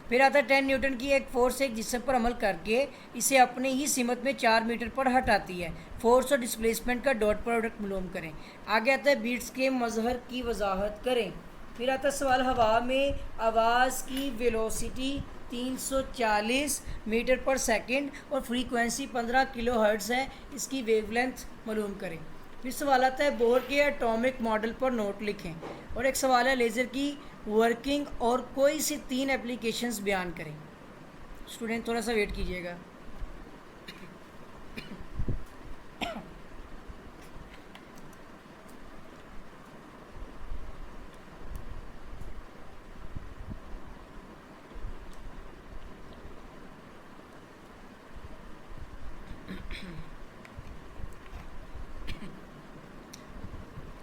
फिर आता है 10 न्यूटन की एक फोर्स एक जिस्म पर अमल करके इसे अपने ही सीमत में 4 मीटर पर हटाती है। फोर्स और डिस्प्लेसमेंट का डॉट प्रोडक्ट मालूम करें। आगे आता है बीट्स के मजहर की वजाहत करें। फिर आता है सवाल हवा में आवाज़ की वेलोसिटी 340 मीटर पर सेकंड और फ्रीक्वेंसी 15 किलोहर्ट्ज़ है, इसकी वेवलेंथ मालूम करें। फिर सवाल आता है बोर के एटॉमिक मॉडल पर नोट लिखें। और एक सवाल है लेज़र की वर्किंग और कोई सी 3 एप्लीकेशंस बयान करें। स्टूडेंट थोड़ा सा वेट कीजिएगा।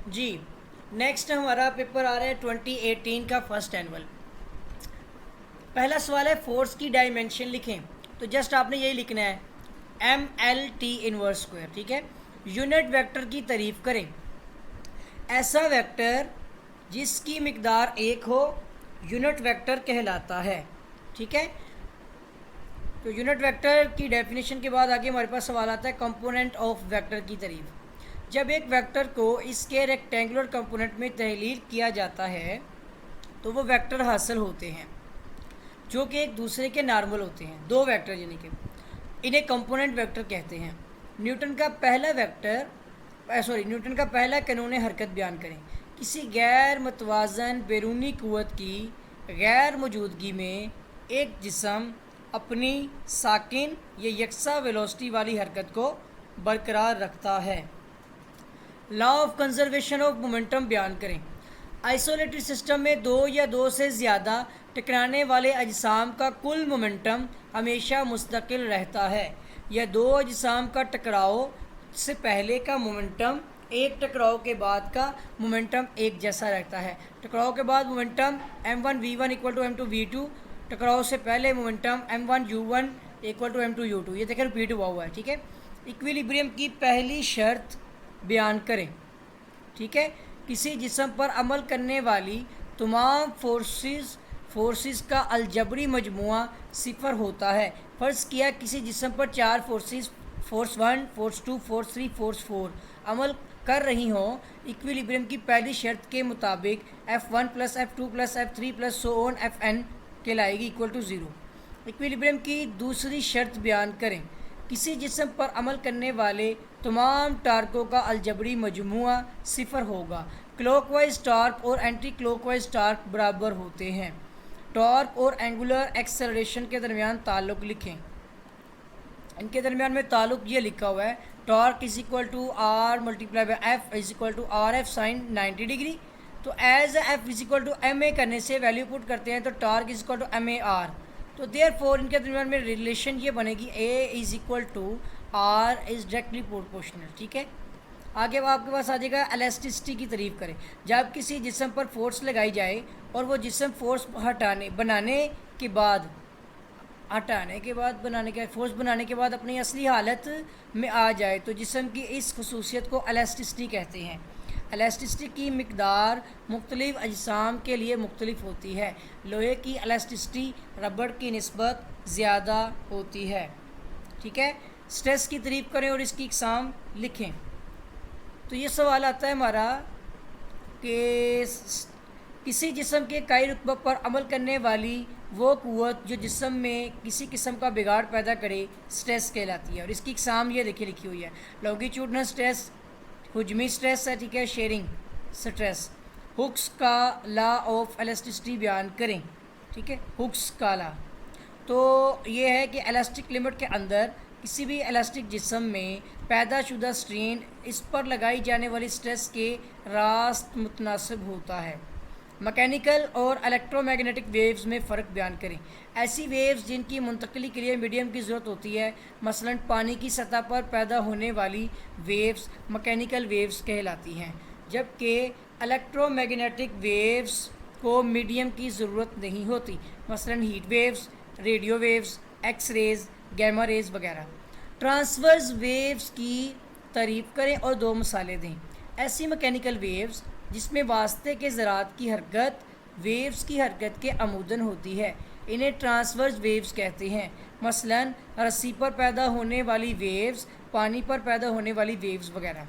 जी नेक्स्ट हमारा पेपर आ रहा है 2018 का फर्स्ट एनुअल। पहला सवाल है फोर्स की डायमेंशन लिखें। तो जस्ट आपने यही लिखना है MLT इनवर्स स्क्वायर, ठीक है। यूनिट वेक्टर की तारीफ करें। ऐसा वेक्टर जिसकी मिकदार 1 हो यूनिट वेक्टर कहलाता है, ठीक है। तो यूनिट वेक्टर की डेफिनेशन के बाद आगे हमारे पास सवाल आता है कंपोनेंट ऑफ वेक्टर की तारीफ। जब एक वेक्टर को इसके रेक्टेंगुलर कंपोनेंट में तहलील किया जाता है तो वो वेक्टर हासिल होते हैं जो कि एक दूसरे के नॉर्मल होते हैं। दो वेक्टर यानी कि इन्हें कंपोनेंट वेक्टर कहते हैं। न्यूटन का पहला कानून हरकत बयान करें। किसी गैर मतवाजन बैरूनी क़ुव्वत की गैर मौजूदगी में एक जिस्म अपनी साकिन या यकसा वेलोसिटी वाली हरकत को बरकरार रखता है। Law of conservation of momentum बयान करें। आइसोलेटेड सिस्टम में 2 या 2 से ज़्यादा टकराने वाले अजसाम का कुल मोमेंटम हमेशा मुस्तकिल रहता है। यह 2 अजसाम का टकराव से पहले का मोमेंटम एक टकराव के बाद का मोमेंटम एक जैसा रहता है। टकराव के बाद मोमेंटम m1v1 = m2v2, टकराव से पहले मोमेंटम m1u1 = m2u2। ये देखें रिपीट हुआ है, ठीक है। इक्विलिब्रियम की पहली शर्त बयान करें, ठीक है। किसी जिस्म पर अमल करने वाली तमाम फोर्सेस का अलजबरी मजमुआ 0 होता है। फ़र्ज़ किया किसी जिस्म पर 4 forces force 1, force 2, force 3, force 4 अमल कर रही हों। इक्विलिब्रियम की पहली शर्त के मुताबिक F1 + F2 + F3 + so on Fn कहलाएगी =0। इक्विलिब्रियम की दूसरी शर्त बयान करें। किसी जिस्म पर अमल करने वाले तमाम टार्कों का अलजबरी मजमुआ 0 होगा। क्लॉकवाइज टार्क और एंटी क्लॉकवाइज टार्क बराबर होते हैं। टॉर्क और एंगुलर एक्सेलरेशन के दरमियान ताल्लुक़ लिखें। इनके दरमियान में ताल्लुक़ ये लिखा हुआ है torque = R × F = RF sin 90 degree. तो एज F = ma करने से वैल्यू पुट करते हैं तो टॉर्क = MAR। तो देयरफॉर इनके दरमियान में रिलेशन ये बनेगी A = R is directly proportional, ठीक है। आगे आपके पास आ जाएगा इलास्टिसिटी की तारीफ करें। जब किसी जिस्म पर फोर्स लगाई जाए और वो जिस्म फोर्स बनाने के बाद हटाने के बाद बनाने के फोर्स बनाने के बाद अपनी असली हालत में आ जाए तो जिस्म की इस खसूसियत को एलास्टिसिटी कहते हैं। एलास्टिसिटी की मिकदार मुख्तलिफ अजसाम के लिए मुख्तलिफ होती है। लोहे की एलास्टिसिटी रबड़ की निस्बत ज़्यादा होती है। ठीक है, स्ट्रेस की तारीफ करें और इसकी इकसाम लिखें। तो ये सवाल आता है हमारा कि किसी जिस्म के काई रुतबा पर अमल करने वाली वो क़ुव्वत जो जिस्म में किसी किस्म का बिगाड़ पैदा करे स्ट्रेस कहलाती है। और इसकी इकसाम ये देखिए लिखी हुई है। लॉन्गिट्यूडनल स्ट्रेस हुजमी स्ट्रेस है, ठीक है, शेयरिंग स्ट्रेस। हुक्स का लॉ ऑफ इलास्टिसिटी बयान करें, ठीक है, हुक्स का लॉ। तो ये है कि इलास्टिक लिमिट के अंदर किसी भी इलास्टिक जिस्म में पैदाशुदा स्ट्रेन इस पर लगाई जाने वाली स्ट्रेस के रास्त मुतनासिब होता है। मैकेनिकल और इलेक्ट्रोमैग्नेटिक वेव्स में फ़र्क बयान करें। ऐसी वेव्स जिनकी मुंतकली के लिए मीडियम की ज़रूरत होती है, मसलन पानी की सतह पर पैदा होने वाली वेव्स मैकेनिकल वेव्स कहलाती हैं, जबकि इलेक्ट्रोमैग्नेटिक वेव्स को मीडियम की ज़रूरत नहीं होती, मसलन heat waves, radio waves, X rays, gamma rays वगैरह। ट्रांसवर्स वेव्स की तारीफ़ करें और दो मिसालें दें। ऐसी मैकेनिकल वेव्स जिसमें वास्ते के ज़रात की हरकत वेव्स की हरकत के अमूदन होती है, इन्हें ट्रांसवर्स वेव्स कहते हैं। मसलन रस्सी पर पैदा होने वाली वेव्स, पानी पर पैदा होने वाली वेव्स वगैरह।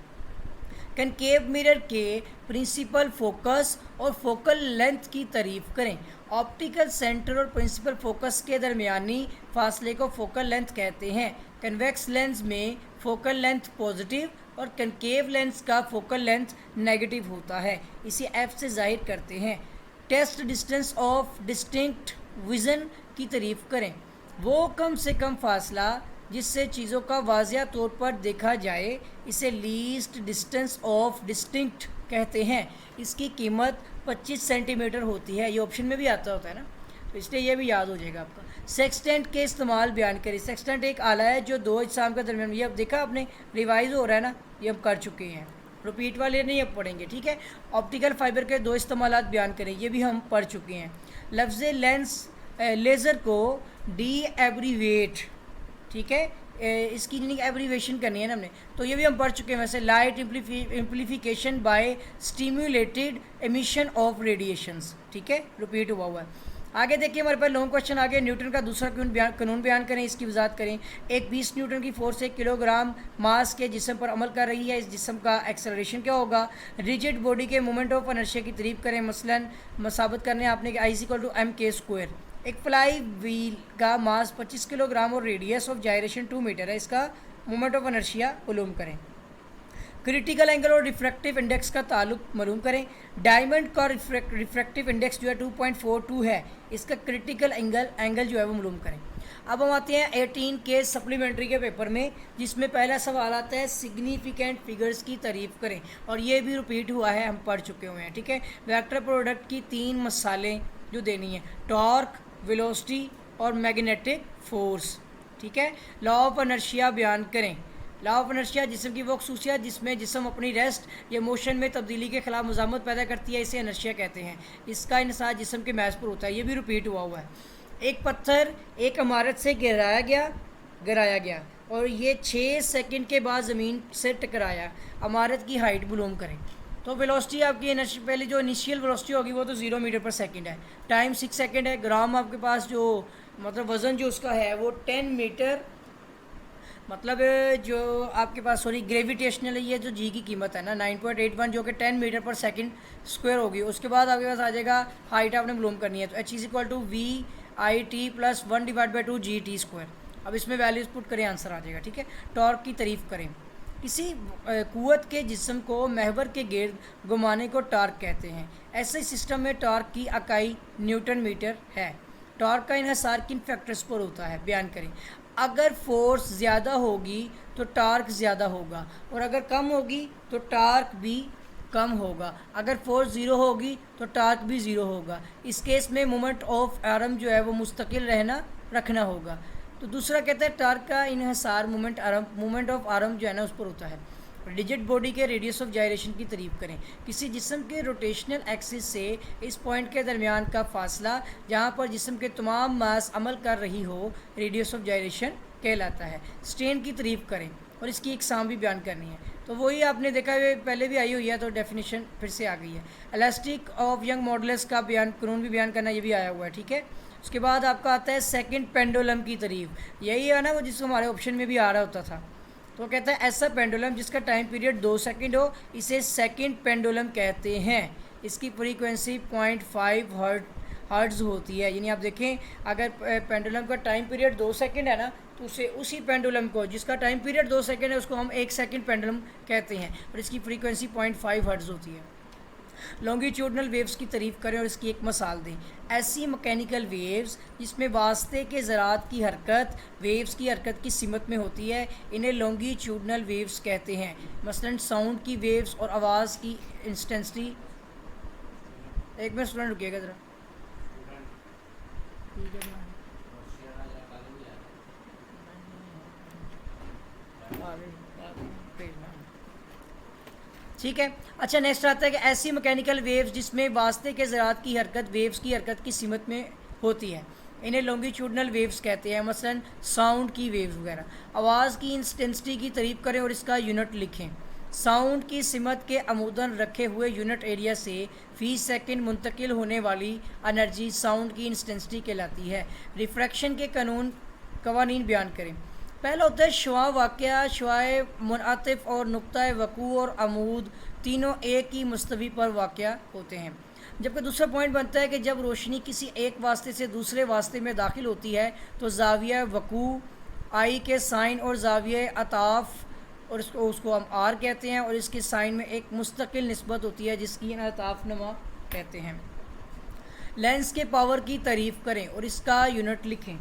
कनकेव मिरर के प्रिंसिपल फोकस और फोकल लेंथ की तारीफ़ करें। ऑप्टिकल सेंटर और प्रिंसिपल फोकस के दरमियानी फासले को फोकल लेंथ कहते हैं। कन्वेक्स लेंस में फोकल लेंथ पॉजिटिव और कनकेव लेंस का फोकल लेंथ नेगेटिव होता है, इसे एफ से जाहिर करते हैं। Test distance of distinct vision की तारीफ़ करें। वो कम से कम फासला जिससे चीज़ों का वाज़िया तौर पर देखा जाए, इसे लीस्ट डिस्टेंस ऑफ डिस्टिंक्ट कहते हैं। इसकी कीमत 25 सेंटीमीटर होती है। ये ऑप्शन में भी आता होता है ना, तो इसलिए ये भी याद हो जाएगा आपका। सेक्सटेंट के इस्तेमाल बयान करें। सेक्सटेंट एक आला है जो दो अजसाम के दरमियान, ये अब देखा आपने रिवाइज हो रहा है ना, ये हम कर चुके हैं, रिपीट वाले नहीं अब पढ़ेंगे, ठीक है। ऑप्टिकल फाइबर के दो इस्तेमालात बयान करें, ये भी हम पढ़ चुके हैं। लफ्ज़ लेंस लेज़र को डी एब्रीवेट, ठीक है, इसकी एब्रीवेशन करनी है ना हमने, तो ये भी हम पढ़ चुके हैं। वैसे light amplification by stimulated emission of radiations, ठीक है, रिपीट हुआ है। आगे देखिए हमारे पास लॉन्ग क्वेश्चन आगे। न्यूटन का दूसरा कानून बयान करें, इसकी वजाहत करें। एक 20 न्यूटन की फोर्स 1 किलोग्राम मास के जिस्म पर अमल कर रही है, इस जिस्म का एक्सेलरेशन क्या होगा। रिजिड बॉडी के मोमेंट ऑफ इनर्शिया की तारीफ करें। मसलन साबित करने आपने कि I=mk²। एक फ्लाई व्हील का मास 25 किलोग्राम और रेडियस ऑफ जायरेशन 2 मीटर है, इसका मोमेंट ऑफ इनर्शिया मालूम करें। क्रिटिकल एंगल और रिफ्रैक्टिव इंडेक्स का ताल्लुक मालूम करें। डायमंड का रिफ्रैक्टिव इंडेक्स जो है 2.42 है, इसका क्रिटिकल एंगल जो है वो मालूम करें। अब हम आते हैं 18 के सप्लीमेंट्री के पेपर में, जिसमें पहला सवाल आता है सिग्निफिकेंट फिगर्स की तारीफ करें, और ये भी रिपीट हुआ है, हम पढ़ चुके हुए हैं, ठीक है। वेक्टर प्रोडक्ट की 3 मसालें जो देनी है, टॉर्क, वेलोसिटी और मैग्नेटिक फोर्स, ठीक है। लॉ ऑफ इनर्शिया बयान करें। लॉ ऑफ इनर्शिया जिस्म की वो खसूसियत जिसमें जिस्म अपनी रेस्ट या मोशन में तब्दीली के खिलाफ मुज़ामत पैदा करती है, इसे इनर्शिया कहते हैं। इसका इन्हिसार जिस्म के मैस पर होता है, ये भी रिपीट हुआ है। एक पत्थर एक इमारत से गिराया गया और ये 6 सेकंड के बाद ज़मीन से टकराया। इमारत की हाइट मालूम करें। तो वेलोसिटी आपकी पहले जो इनिशियल वेलोसिटी होगी वो तो 0 मीटर पर सेकंड है, टाइम 6 सेकंड है। ग्राम आपके पास जो मतलब वज़न जो उसका है वो 10 मीटर, मतलब जो आपके पास ग्रेविटेशनल है, ये जो जी की कीमत है ना 9.81 जो कि 10 मीटर पर सेकंड स्क्वायर होगी। उसके बाद आपके पास आ जाएगा हाइट आपने मालूम करनी है, तो H=VIT + 1/2 GT²। अब इसमें वैल्यूज पुट करें, आंसर आ जाएगा, ठीक है। टॉर्क की तारीफ़ करें। किसी कुव्वत के जिस्म को महवर के गिर्द घुमाने को टॉर्क कहते हैं। ऐसे सिस्टम में टॉर्क की इकाई न्यूटन मीटर है। टॉर्क का इन्हिसार किन फैक्टर्स पर होता है, बयान करें। अगर फोर्स ज़्यादा होगी तो टॉर्क ज़्यादा होगा, और अगर कम होगी तो टॉर्क भी कम होगा। अगर फोर्स 0 होगी तो टॉर्क भी 0 होगा। इस केस में मोमेंट ऑफ आर्म जो है वो मुस्तकिल रखना होगा। तो दूसरा कहता है टॉर्क का इन्हिसार मोमेंट ऑफ आर्म जो है ना उस पर होता है। डिजिट बॉडी के रेडियस ऑफ जायरेशन की तारीफ करें। किसी जिस्म के रोटेशनल एक्सिस से इस पॉइंट के दरमियान का फासला जहाँ पर जिस्म के तमाम मास अमल कर रही हो रेडियस ऑफ जायरेशन कहलाता है। स्ट्रेन की तारीफ करें और इसकी इकसाम भी बयान करनी है। तो वही आपने देखा है पहले भी आई हुई है, तो डेफिनेशन फिर से आ गई है। इलास्टिक ऑफ यंग मॉडुलस का बयान कानून भी बयान करना, ये भी आया हुआ है, ठीक है। उसके बाद आपका आता है सेकंड पेंडुलम की तारीफ। यही है ना वो जिसको हमारे ऑप्शन में भी आ रहा होता था। तो कहता है ऐसा पेंडुलम जिसका टाइम पीरियड 2 सेकंड हो, इसे सेकंड पेंडुलम कहते हैं। इसकी फ्रीक्वेंसी 0.5 हर्ट्ज़ होती है। यानी आप देखें अगर पेंडुलम का टाइम पीरियड 2 सेकंड है ना, तो उसे उसी पेंडुलम को जिसका टाइम पीरियड 2 सेकंड है उसको हम 1 सेकंड पेंडुलम कहते हैं और इसकी फ्रीक्वेंसी 0.5 हर्ट्ज़ होती है। लॉन्गिट्यूडनल वेव्स की तारीफ करें और इसकी एक मिसाल दें। ऐसी मैकेनिकल वेव्स जिसमें वास्ते के ज़रात की हरकत वेव्स की हरकत की सिमत में होती है, इन्हें लॉन्गिट्यूडनल वेव्स कहते हैं। मसलन साउंड की वेव्स और आवाज़ की इंटेंसिटी। एक मिनट स्टूडेंट रुकिएगा ज़रा। ठीक है। अच्छा, नेक्स्ट आता है कि ऐसी मैकेनिकल वेव्स जिसमें वास्ते के ज़रात की हरकत वेव्स की हरकत की सिमत में होती है, इन्हें लॉन्गिट्यूडनल वेव्स कहते हैं। मसलन साउंड की वेव्स वगैरह। आवाज़ की इंटेंसिटी की तारीफ करें और इसका यूनिट लिखें। साउंड की सिमत के अमूदन रखे हुए यूनिट एरिया से फ़ी सेकंड मुंतकिल होने वाली एनर्जी साउंड की इंटेंसिटी कहलाती है। रिफ्रैक्शन के कवानीन बयान करें। पहला होता है शुआ वाक़या। शुआए मुनआतिफ और नुक्ता वकू और अमूद तीनों एक ही मुस्तवी पर वाक़या होते हैं। जबकि दूसरा पॉइंट बनता है कि जब रोशनी किसी एक वास्ते से दूसरे वास्ते में दाखिल होती है तो ज़ाविया वकू आई के साइन और ज़ाविया अताफ़ और उसको हम आर कहते हैं और इसके साइन में एक मुस्तकिल निस्बत होती है जिसकी अताफ़नुमा कहते हैं। लेंस के पावर की तारीफ़ करें और इसका यूनिट लिखें।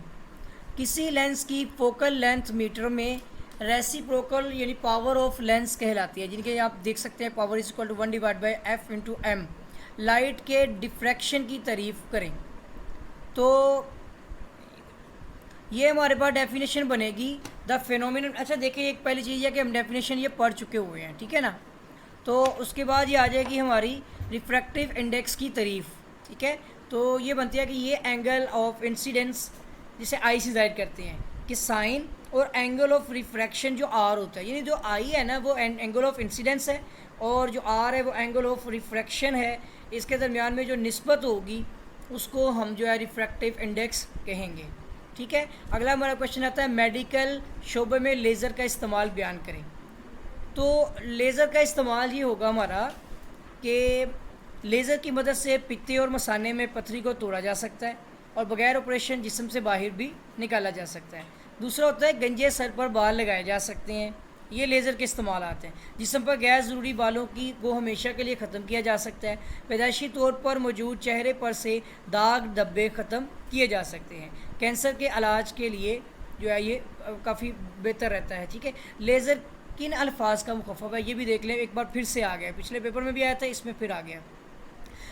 किसी लेंस की फोकल लेंथ मीटर में रेसिप्रोकल यानी पावर ऑफ लेंस कहलाती है, जिनके आप देख सकते हैं power is equal to 1/f/m। Light के डिफ्रैक्शन की तारीफ़ करें। तो ये हमारे पास डेफिनेशन बनेगी द फिनोमिनन। अच्छा देखिए, एक पहली चीज़ है कि हम डेफिनेशन ये पढ़ चुके हुए हैं, ठीक है ना। तो उसके बाद ये आ जाएगी हमारी रिफ्रैक्टिव इंडेक्स की तारीफ़, ठीक है। तो ये बनती है कि ये एंगल ऑफ इंसिडेंस जिसे आई से ज़ाहिर करते हैं कि साइन और एंगल ऑफ रिफ्रैक्शन जो आर होता है, यानी जो आई है ना वो एंगल ऑफ इंसिडेंस है और जो आर है वो एंगल ऑफ रिफ्रैक्शन है। इसके दरमियान में जो निस्बत होगी उसको हम जो है रिफ्रैक्टिव इंडेक्स कहेंगे, ठीक है। अगला हमारा क्वेश्चन आता है मेडिकल शोबे में लेज़र का इस्तेमाल बयान करें। तो लेज़र का इस्तेमाल ये होगा हमारा कि लेज़र की मदद से पित्ते और मसाने में पथरी को तोड़ा जा सकता है और बगैर ऑपरेशन जिस्म से बाहर भी निकाला जा सकता है। दूसरा होता है गंजे सर पर बाल लगाए जा सकते हैं, ये लेज़र के इस्तेमाल आते हैं। जिस्म पर गैर ज़रूरी बालों की को हमेशा के लिए ख़त्म किया जा सकता है। पैदाइशी तौर पर मौजूद चेहरे पर से दाग धब्बे ख़त्म किए जा सकते हैं। कैंसर के इलाज के लिए जो है ये काफ़ी बेहतर रहता है, ठीक है। लेज़र किन अल्फाज का मुखफ़फ़ है ये भी देख लें, एक बार फिर से आ गया, पिछले पेपर में भी आया था, इसमें फिर आ गया।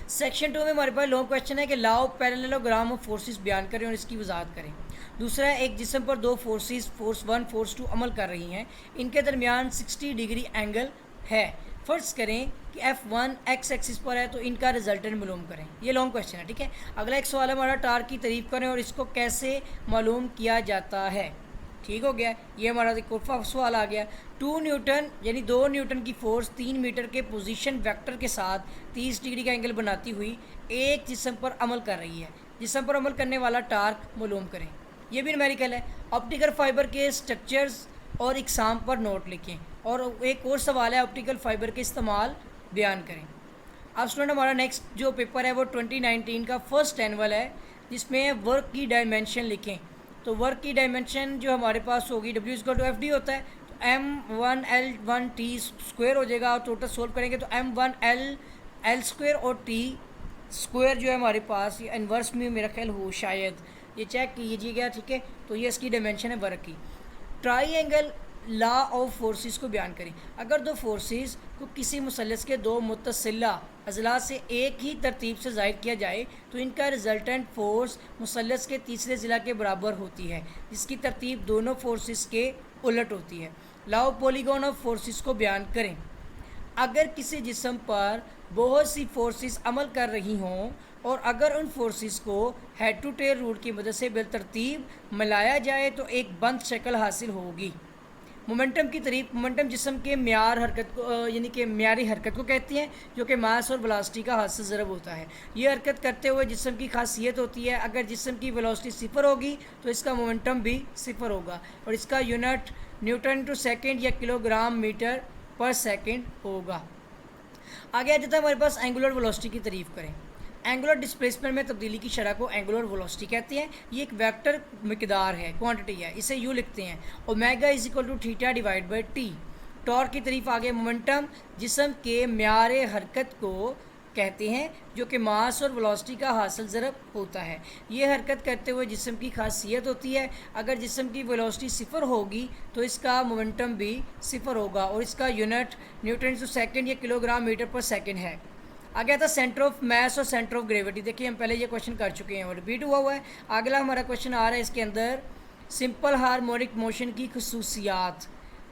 सेक्शन 2 में हमारे पास लॉन्ग क्वेश्चन है कि law of parallelogram of forces बयान करें और इसकी वजाहत करें। दूसरा है एक जिस्म पर दो फोर्सेस फोर्स 1 फोर्स 2 अमल कर रही हैं, इनके दरमियान 60 डिग्री एंगल है। फ़र्ज़ करें कि F1 एक्स एक्सिस पर है तो इनका रिजल्टेंट मालूम करें। ये लॉन्ग क्वेश्चन है, ठीक है। अगला एक सवाल हमारा टार्क की तारीफ़ करें और इसको कैसे मालूम किया जाता है, ठीक हो गया। ये हमारा एक सवाल आ गया। 2 न्यूटन यानी 2 न्यूटन की फोर्स 3 मीटर के पोजीशन वेक्टर के साथ 30 डिग्री का एंगल बनाती हुई एक जिस्म पर अमल कर रही है। जिस्म पर अमल करने वाला टार्क मालूम करें। ये भी न्यूमेरिकल है। ऑप्टिकल फाइबर के स्ट्रक्चर्स और इकसाम पर नोट लिखें। और एक और सवाल है ऑप्टिकल फाइबर के इस्तेमाल बयान करें। अब स्टूडेंट हमारा नेक्स्ट जो पेपर है वो 2019 का फर्स्ट एनुअल है, जिसमें वर्क की डायमेंशन लिखें। तो वर्क की डायमेंशन जो हमारे पास होगी W=FD होता है, तो M1L1T² हो जाएगा और टोटल सोल्व करेंगे तो M1L² और T² जो है हमारे पास ये इन्वर्स में मेरा ख्याल हो, शायद ये चेक कीजिएगा, ठीक है। तो ये इसकी डायमेंशन है वर्क की। ट्राइएंगल लॉ ऑफ फोर्सेस को बयान करें। अगर दो फोर्सेस को किसी मुसलस के दो मुतसिला अजला से एक ही तरतीब से ज़ाहिर किया जाए तो इनका रिजल्टेंट फोर्स मुसलस के तीसरे ज़िला के बराबर होती है, जिसकी तरतीब दोनों फोर्सेस के उलट होती है। Law of polygon of forces को बयान करें। अगर किसी जिस्म पर बहुत सी फोर्सेस अमल कर रही हों और अगर उन फोर्सेस को हेड टू टेल रूल की मदद से बेतरतीब मिलाया जाए तो एक बंद शक्ल हासिल होगी। मोमेंटम की तारीफ, मोमेंटम जिस्म के म्यार हरकत को यानी कि म्यारी हरकत को कहती हैं, जो कि मास और वेलोसिटी का हद से ज़रब होता है। ये हरकत करते हुए जिस्म की खासियत होती है, अगर जिस्म की वेलोसिटी सिफर होगी तो इसका मोमेंटम भी सिफर होगा और इसका यूनिट न्यूटन टू सेकेंड या किलोग्राम मीटर पर सेकेंड होगा। आगे आ जाता है हमारे पास एंगुलर वेलोसिटी की तारीफ करें। एंगुलर डिस्प्लेसमेंट में तब्दीली की शरह को एंगुलर वेलोसिटी कहते हैं। ये एक वेक्टर मिकदार है, क्वांटिटी है, इसे यूँ लिखते हैं omega is equal to theta divide by T. Torque की तारीफ आगे मोमेंटम जिस्म के म्यार हरकत को कहते हैं, जो कि मास और वेलोसिटी का हासिल ज़रब होता है। ये हरकत करते हुए जिस्म की खासियत होती है, अगर जिस्म की वेलोसिटी सिफर होगी तो इसका मोमेंटम भी सिफर होगा और इसका यूनिट न्यूटन टू सेकेंड या किलोग्राम मीटर पर सेकेंड है। आगे आता सेंटर ऑफ मास और सेंटर ऑफ ग्रेविटी। देखिए हम पहले ये क्वेश्चन कर चुके हैं और रिपीट हुआ है। अगला हमारा क्वेश्चन आ रहा है इसके अंदर सिंपल हार्मोनिक मोशन की खसूसियात।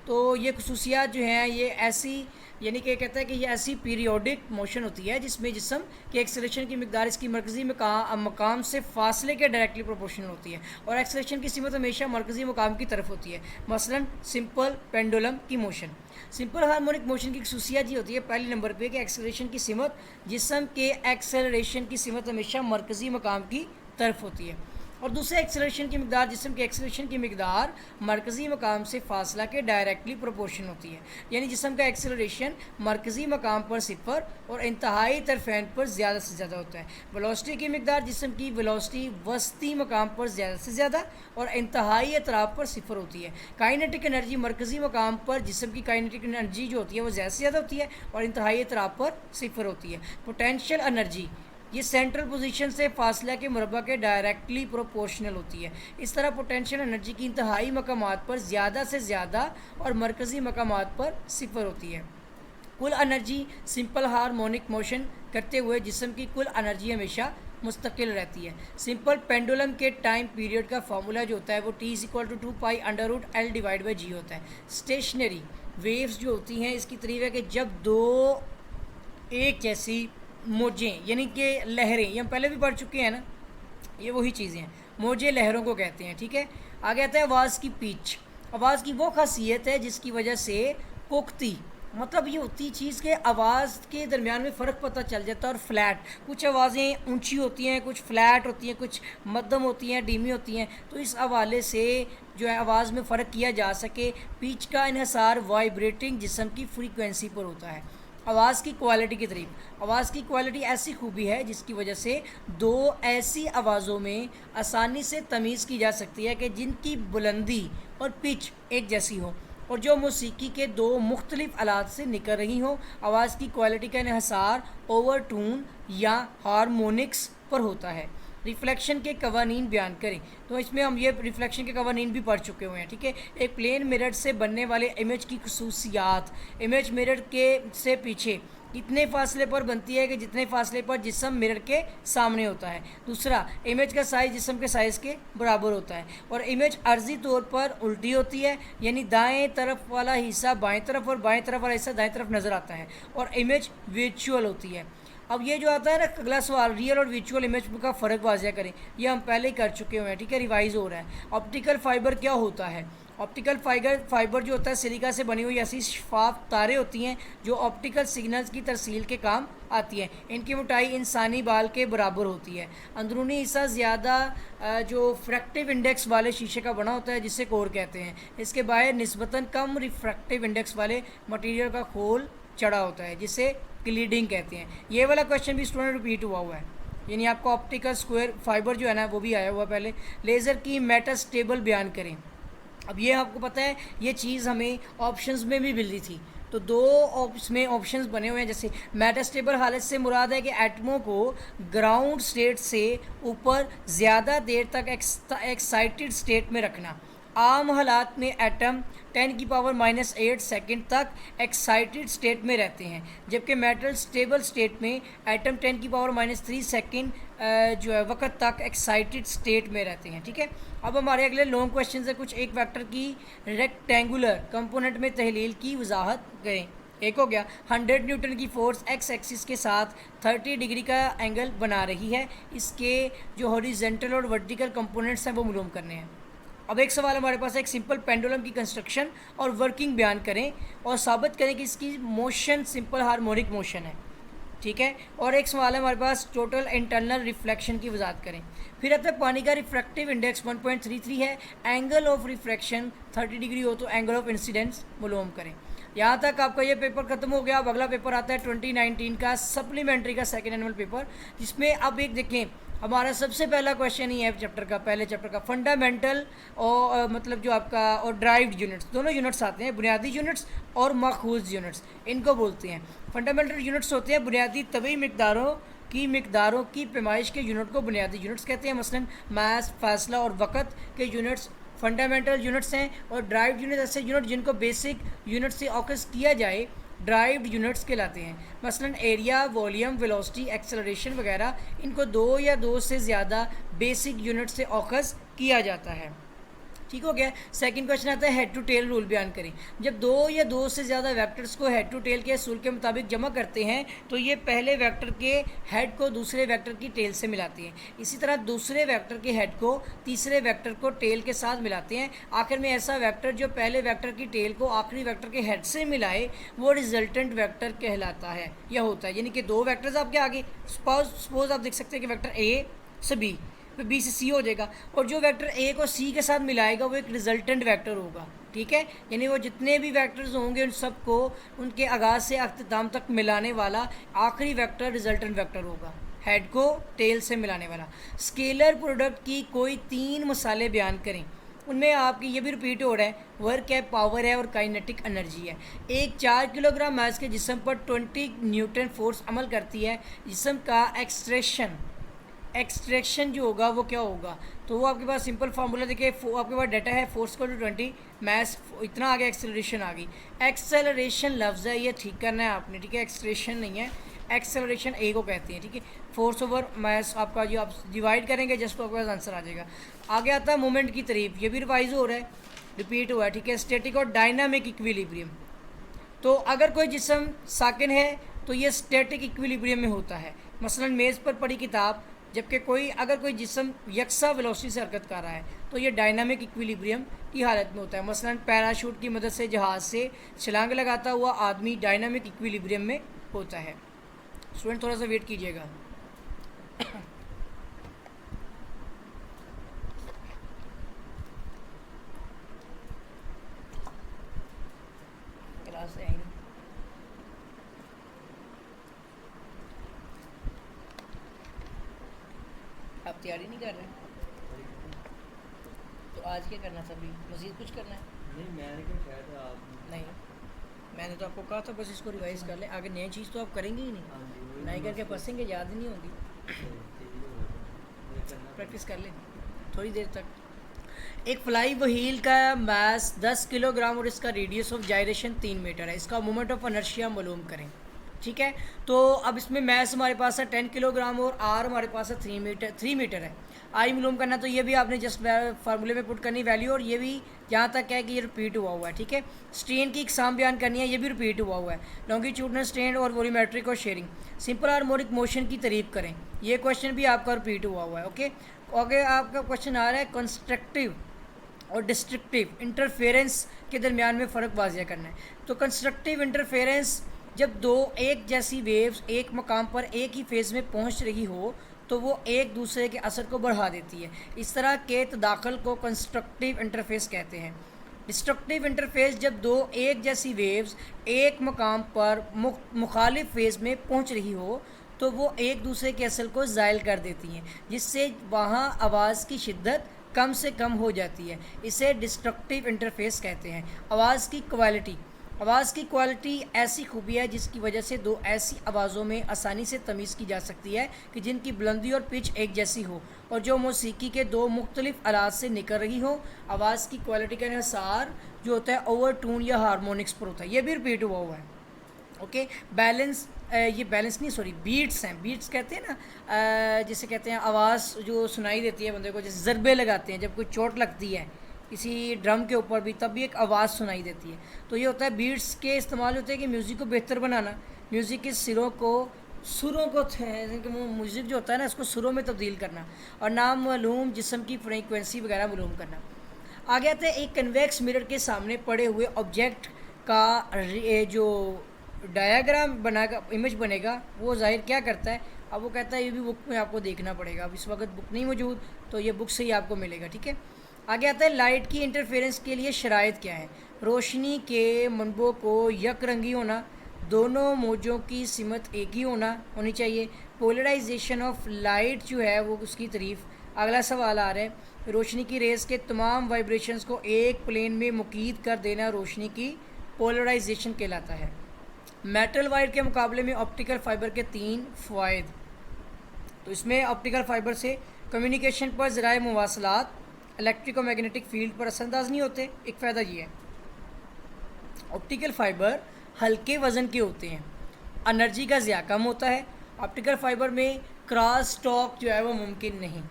तो ये खसूसियात जो हैं ये ऐसी यानी कि कहता है कि ये ऐसी पीरियोडिक मोशन होती है जिसमें जिस्म के एक्सेलरेशन की मिकदार इसकी मरकज़ी मकाम से फासले के डायरेक्टली प्रोपोर्शनल होती है और एक्सेलरेशन की सीमत हमेशा मरकज़ी मकाम की तरफ होती है। मसलन सिंपल पेंडुलम की मोशन। सिंपल हार्मोनिक मोशन की खसूसियत ये होती है पहले नंबर पे कि एक्सेलरेशन की सीमत जिस्म के एक्सेलरेशन की सीमत हमेशा मरकज़ी मकाम की तरफ होती है और दूसरे एक्सेलरेशन की मिकदार जिस्म के एक्सेलरेशन की मिकदार मरकज़ी मकाम से फासला के डायरेक्टली प्रोपोर्शन होती है। यानी जिस्म का एक्सेलरेशन मरकज़ी मकाम पर सिफर और इंतहाई तरफेन पर ज़्यादा से ज़्यादा होता है। वेलोसिटी की मिकदार जिस्म की वेलोसिटी वस्ती मकाम पर ज़्यादा से ज़्यादा और इंतहाई अतराफ पर सिफर होती है। काइनेटिक एनर्जी मरकज़ी मकाम पर जिस्म की काइनेटिक एनर्जी जो होती है वो ज़्यादा से ज़्यादा होती है और इंतहाई अतराफ पर सिफर होती है। पोटेंशियल एनर्जी ये सेंट्रल पोजीशन से फासला के मुरबा के डायरेक्टली प्रोपोर्शनल होती है। इस तरह पोटेंशियल एनर्जी की इंतहाई मकामात पर ज़्यादा से ज़्यादा और मरकज़ी मकामात पर सिफर होती है। कुल एनर्जी सिंपल हार्मोनिक मोशन करते हुए जिस्म की कुल एनर्जी हमेशा मुस्तकिल रहती है। सिंपल पेंडुलम के टाइम पीरियड का फार्मूला जो होता है वो T is equal to 2π√L divide by g होता है। स्टेशनरी वेव्स जो होती हैं इसकी तारीफ है कि जब दो एक जैसी मौजें यानी कि लहरें, ये हम पहले भी पढ़ चुके हैं ना, ये वही चीज़ें हैं, मौजें लहरों को कहते हैं। ठीक है, आगे आता है आवाज़ की पिच। आवाज़ की वो खासियत है जिसकी वजह से पुख्ती मतलब ये होती चीज़ के आवाज़ के दरमियान में फ़र्क पता चल जाता है और फ्लैट, कुछ आवाज़ें ऊंची होती हैं, कुछ फ्लैट होती हैं, कुछ मध्यम होती हैं, धीमी होती हैं। तो इस हवाले से जो है आवाज़ में फ़र्क किया जा सके। पिच का इन्हिसार वाइब्रेटिंग जिस्म की फ्रीक्वेंसी पर होता है। आवाज़ की क्वालिटी की तारीफ। आवाज़ की क्वालिटी ऐसी खूबी है जिसकी वजह से दो ऐसी आवाज़ों में आसानी से तमीज़ की जा सकती है कि जिनकी बुलंदी और पिच एक जैसी हो और जो मौसीकी के दो मुख्तलिफ आलात से निकल रही हों। आवाज़ की क्वालिटी का इन्हिसार ओवरटून या हारमोनिक्स पर होता है। रिफ्लेक्शन के कवानीन बयान करें। तो इसमें हम ये रिफ्लेक्शन के कवानीन भी पढ़ चुके हुए हैं। ठीक है, एक प्लेन मिरर से बनने वाले इमेज की खसूसियात। इमेज मिरर के से पीछे इतने फासले पर बनती है कि जितने फासले पर जिस्म मिरर के सामने होता है। दूसरा, इमेज का साइज़ जिस्म के साइज़ के बराबर होता है और इमेज अर्जी तौर पर उल्टी होती है, यानी दाएं तरफ वाला हिस्सा बाएं तरफ और बाएं तरफ वाला हिस्सा दाएं तरफ नज़र आता है और इमेज विजुअल होती है। अब ये जो आता है ना अगला सवाल, रियल और विजुअल इमेज का फ़र्क वाज़ह करें, ये हम पहले ही कर चुके हुए हैं। ठीक है, रिवाइज़ हो रहा है। ऑप्टिकल फाइबर क्या होता है? ऑप्टिकल फाइबर जो होता है सिलिका से बनी हुई ऐसी शफाफ तारें होती हैं जो ऑप्टिकल सिग्नल्स की तरसील के काम आती हैं। इनकी मोटाई इंसानी बाल के बराबर होती है। अंदरूनी हिस्सा ज़्यादा जो फ्रैक्टिव इंडेक्स वाले शीशे का बना होता है जिसे कोर कहते हैं। इसके बाहर निस्बतन कम रिफ्रैक्टिव इंडेक्स वाले मटीरियल का खोल चढ़ा होता है जिसे क्लीडिंग कहते हैं। ये वाला क्वेश्चन भी स्टूडेंट रिपीट हुआ है, यानी आपको ऑप्टिकल स्क्वायर फाइबर जो है ना वो भी आया हुआ पहले। लेज़र की मेटास्टेबल बयान करें। अब ये आपको पता है ये चीज़ हमें ऑप्शंस में भी मिली थी, तो दो इसमें ऑप्शंस बने हुए हैं। जैसे मेटास्टेबल हालत से मुराद है कि एटमों को ग्राउंड स्टेट से ऊपर ज़्यादा देर तक एक्साइटेड स्टेट में रखना आम हालात में एटम 10⁻⁻8 सेकंड तक एक्साइटेड स्टेट में रहते हैं, जबकि मेटल स्टेबल स्टेट में एटम 10⁻³ सेकंड जो है वक्त तक एक्साइटेड स्टेट में रहते हैं। ठीक है, अब हमारे अगले लॉन्ग क्वेश्चन है कुछ। एक वेक्टर की रेक्टेंगुलर कंपोनेंट में तहलील की वजाहत करें। एक हो गया 100 न्यूटन की फोर्स एक्स एक्सिस के साथ 30 डिग्री का एंगल बना रही है, इसके जो हॉरिजेंटल और वर्टिकल कंपोनेंट्स हैं वो मालूम करने हैं। अब एक सवाल हमारे पास एक सिंपल पेंडुलम की कंस्ट्रक्शन और वर्किंग बयान करें और साबित करें कि इसकी मोशन सिंपल हार्मोनिक मोशन है। ठीक है, और एक सवाल है हमारे पास टोटल इंटरनल रिफ्लेक्शन की वजाहत करें। फिर अब तक पानी का रिफ्रैक्टिव इंडेक्स 1.33 है, एंगल ऑफ रिफ्रैक्शन 30 डिग्री हो तो एंगल ऑफ इंसिडेंस मालूम करें। यहाँ तक आपका ये पेपर खत्म हो गया। अब अगला पेपर आता है 2019 का सप्लीमेंट्री का सेकेंड एनुअल पेपर, जिसमें अब एक देखें हमारा सबसे पहला क्वेश्चन ही है चैप्टर का, पहले चैप्टर का फंडामेंटल और मतलब जो आपका और ड्राइव्ड यूनिट्स, दोनों यूनिट्स आते हैं, बुनियादी यूनिट्स और माखूज यूनिट्स इनको बोलते हैं। फंडामेंटल यूनिट्स होते हैं बुनियादी तभी मिकदारों की पैमाइश के यूनिट को बुनियादी यूनिट्स कहते हैं, मसलन मास, फासला और वक़्त के यूनिट्स फंडामेंटल यूनिट्स हैं। और ड्राइव्ड यूनिट ऐसे यूनिट जिनको बेसिक यूनिट से ऑकस किया जाए ड्राइव्ड यूनिट्स कहलाते हैं, मसलन एरिया, वॉल्यूम, वेलोसिटी, एक्सेलरेशन वगैरह, इनको 2 या 2 से ज़्यादा बेसिक यूनिट से ऑकस किया जाता है। ठीक हो गया। सेकंड क्वेश्चन आता है हेड टू टेल रूल बयान करें। जब 2 या 2 से ज़्यादा वेक्टर्स को हेड टू टेल के असूल के मुताबिक जमा करते हैं तो ये पहले वेक्टर के हेड को दूसरे वेक्टर की टेल से मिलाते हैं, इसी तरह दूसरे वेक्टर के हेड को तीसरे वेक्टर को टेल के साथ मिलाते हैं। आखिर में ऐसा वेक्टर जो पहले वेक्टर की टेल को आखिरी वेक्टर के हेड से मिलाए वो रिजल्टेंट वेक्टर कहलाता है। यह होता है, यानी कि 2 वेक्टर्स आपके आगे, सपोज आप देख सकते हैं कि वेक्टर ए से बी, फिर बी से सी हो जाएगा, और जो वेक्टर ए को सी के साथ मिलाएगा वो एक रिजल्टेंट वेक्टर होगा। ठीक है, यानी वो जितने भी वेक्टर्स होंगे उन सबको उनके आगाज़ से अख्ताम तक मिलाने वाला आखिरी वेक्टर रिजल्टेंट वेक्टर होगा, हेड को टेल से मिलाने वाला। स्केलर प्रोडक्ट की कोई 3 मसाले बयान करें। उनमें आपकी ये भी रिपीट हो रहा है, वर्क है, पावर है और काइनेटिक एनर्जी है। एक 4 किलोग्राम मास के जिस्म पर 20 न्यूटन फोर्स अमल करती है। जिस्म का एक्सट्रैक्शन जो होगा वो क्या होगा, तो वो आपके पास सिंपल फार्मूला देखिए, आपके पास डाटा है फोर्स को 20 मैस इतना आ गया, एक्सेलरेशन आ गई। एक्सेलरेशन लफ्ज़ है, ये ठीक करना है आपने। ठीक है, एक्सेलरेशन नहीं है, एक्सेलरेशन ए को कहते हैं। ठीक है, फोर्स ओवर मैस आपका जो आप डिवाइड करेंगे जस्ट तो आपके पास आंसर आ जाएगा। आगे आता है मोमेंट की तारीफ, ये भी रिवाइज हो रहा है, रिपीट हुआ है। ठीक है, स्टैटिक और डायनामिक इक्विलिब्रियम, तो अगर कोई जिस्म साकिन है तो ये स्टैटिक इक्विलिब्रियम में होता है, मसलन मेज़ पर पड़ी किताब, जबकि अगर कोई जिस्म यकसा वेलोसिटी से हरकत कर रहा है तो ये डायनामिक इक्विलिब्रियम की हालत में होता है। मसलन पैराशूट की मदद से जहाज़ से छलांग लगाता हुआ आदमी डायनामिक इक्विलिब्रियम में होता है। स्टूडेंट थोड़ा सा वेट कीजिएगा। क्लास है आप तैयारी नहीं कर रहे, तो आज क्या करना था? अभी मज़ीद कुछ करना है? नहीं, मैंने क्या कहा था आप? नहीं, मैंने तो आपको कहा था बस इसको रिवाइज कर लें, आगे नई चीज़ तो आप करेंगे ही नहीं, नई करके फंसेंगे, याद ही नहीं होगी। प्रैक्टिस कर लें थोड़ी देर तक। एक फ्लाई व्हील का मास 10 किलोग्राम और इसका रेडियस ऑफ जायरेशन 3 मीटर है, इसका मोमेंट ऑफ इनर्शिया मालूम करें। ठीक है, तो अब इसमें मैस हमारे पास है 10 किलोग्राम और आर हमारे पास है 3 मीटर है। आई मालूम करना, तो ये भी आपने जस्ट फार्मूले में पुट करनी वैल्यू, और ये भी जहाँ तक है कि ये रिपीट हुआ है। ठीक है, स्ट्रेन की इकसाम बयान करनी है, ये भी रिपीट हुआ है, लॉन्गिट्यूडनल स्ट्रेन और वॉल्यूमेट्रिक और शेयरिंग। सिंपल हार्मोनिक मोशन की तारीफ करें, ये क्वेश्चन भी आपका रिपीट हुआ है। ओके, आगे आपका क्वेश्चन आ रहा है कंस्ट्रक्टिव और डिस्ट्रक्टिव इंटरफेरेंस के दरमियान में फ़र्क वाज़िया करना है। तो कंस्ट्रक्टिव इंटरफेरेंस, जब 2 एक जैसी वेव्स एक मकाम पर एक ही फेज़ में पहुंच रही हो तो वो एक दूसरे के असर को बढ़ा देती है। इस तरह के तदाखल को कंस्ट्रक्टिव इंटरफेस कहते हैं। डिस्ट्रक्टिव इंटरफेस, जब 2 एक जैसी वेव्स एक मकाम पर मुखालिफ फेज़ में पहुंच रही हो तो वो एक दूसरे के असर को ज़ायल कर देती हैं, जिससे वहाँ आवाज़ की शिद्दत कम से कम हो जाती है। इसे डिस्ट्रक्टिव इंटरफेस कहते हैं। आवाज़ की क्वालिटी, आवाज़ की क्वालिटी ऐसी खूबी है जिसकी वजह से दो ऐसी आवाज़ों में आसानी से तमीज़ की जा सकती है कि जिनकी बुलंदी और पिच एक जैसी हो और जो मौसीकी के दो मुख्तलिफ आलात से निकल रही हो। आवाज़ की क्वालिटी का इन्हिसार जो होता है ओवर टून या हारमोनिक्स पर होता है। ये भी रिपीट हुआ है। ओके, बैलेंस, ये बैलेंस नहीं, सॉरी, बीट्स हैं। बीट्स कहते हैं ना, जिसे कहते हैं आवाज़ जो सुनाई देती है बंदे को, जैसे ज़रबे लगाते हैं जब कोई चोट लगती है किसी ड्रम के ऊपर भी, तब भी एक आवाज़ सुनाई देती है। तो ये होता है बीट्स के इस्तेमाल होते हैं कि म्यूज़िक को बेहतर बनाना, म्यूज़िक के सुरों को म्यूज़िक जो होता है ना इसको सुरों में तब्दील करना और नामालूम जिस्म की फ्रीक्वेंसी वगैरह मालूम करना। आगे आते हैं एक कन्वेक्स मिरर के सामने पड़े हुए ऑब्जेक्ट का जो डायाग्राम बनाकर इमेज बनेगा वो जाहिर क्या करता है। अब वो कहता है ये भी बुक में आपको देखना पड़ेगा, अब इस वक्त बुक नहीं मौजूद तो ये बुक से ही आपको मिलेगा, ठीक है। आगे आता है लाइट की इंटरफेरेंस के लिए शराइत क्या है। रोशनी के मनबों को यक रंगी होना, दोनों मौजों की सिमत एक ही होनी चाहिए। पोलराइजेशन ऑफ लाइट जो है वो उसकी तारीफ। अगला सवाल आ रहा है, रोशनी की रेस के तमाम वाइब्रेशंस को एक प्लेन में मुकीद कर देना रोशनी की पोलराइजेशन कहलाता है। मेटल वायर के मुकाबले में ऑप्टिकल फ़ाइबर के 3 फ़ायदे। तो इसमें ऑप्टिकल फ़ाइबर से कम्युनिकेशन पर ज़राए मुवासलात, इलेक्ट्रिको मैग्नेटिक फील्ड पर असरअंदाज नहीं होते। एक फ़ायदा ये है, ऑप्टिकल फ़ाइबर हल्के वज़न के होते हैं, एनर्जी का ज़िया कम होता है। ऑप्टिकल फ़ाइबर में क्रॉस टॉक जो है वो मुमकिन नहीं,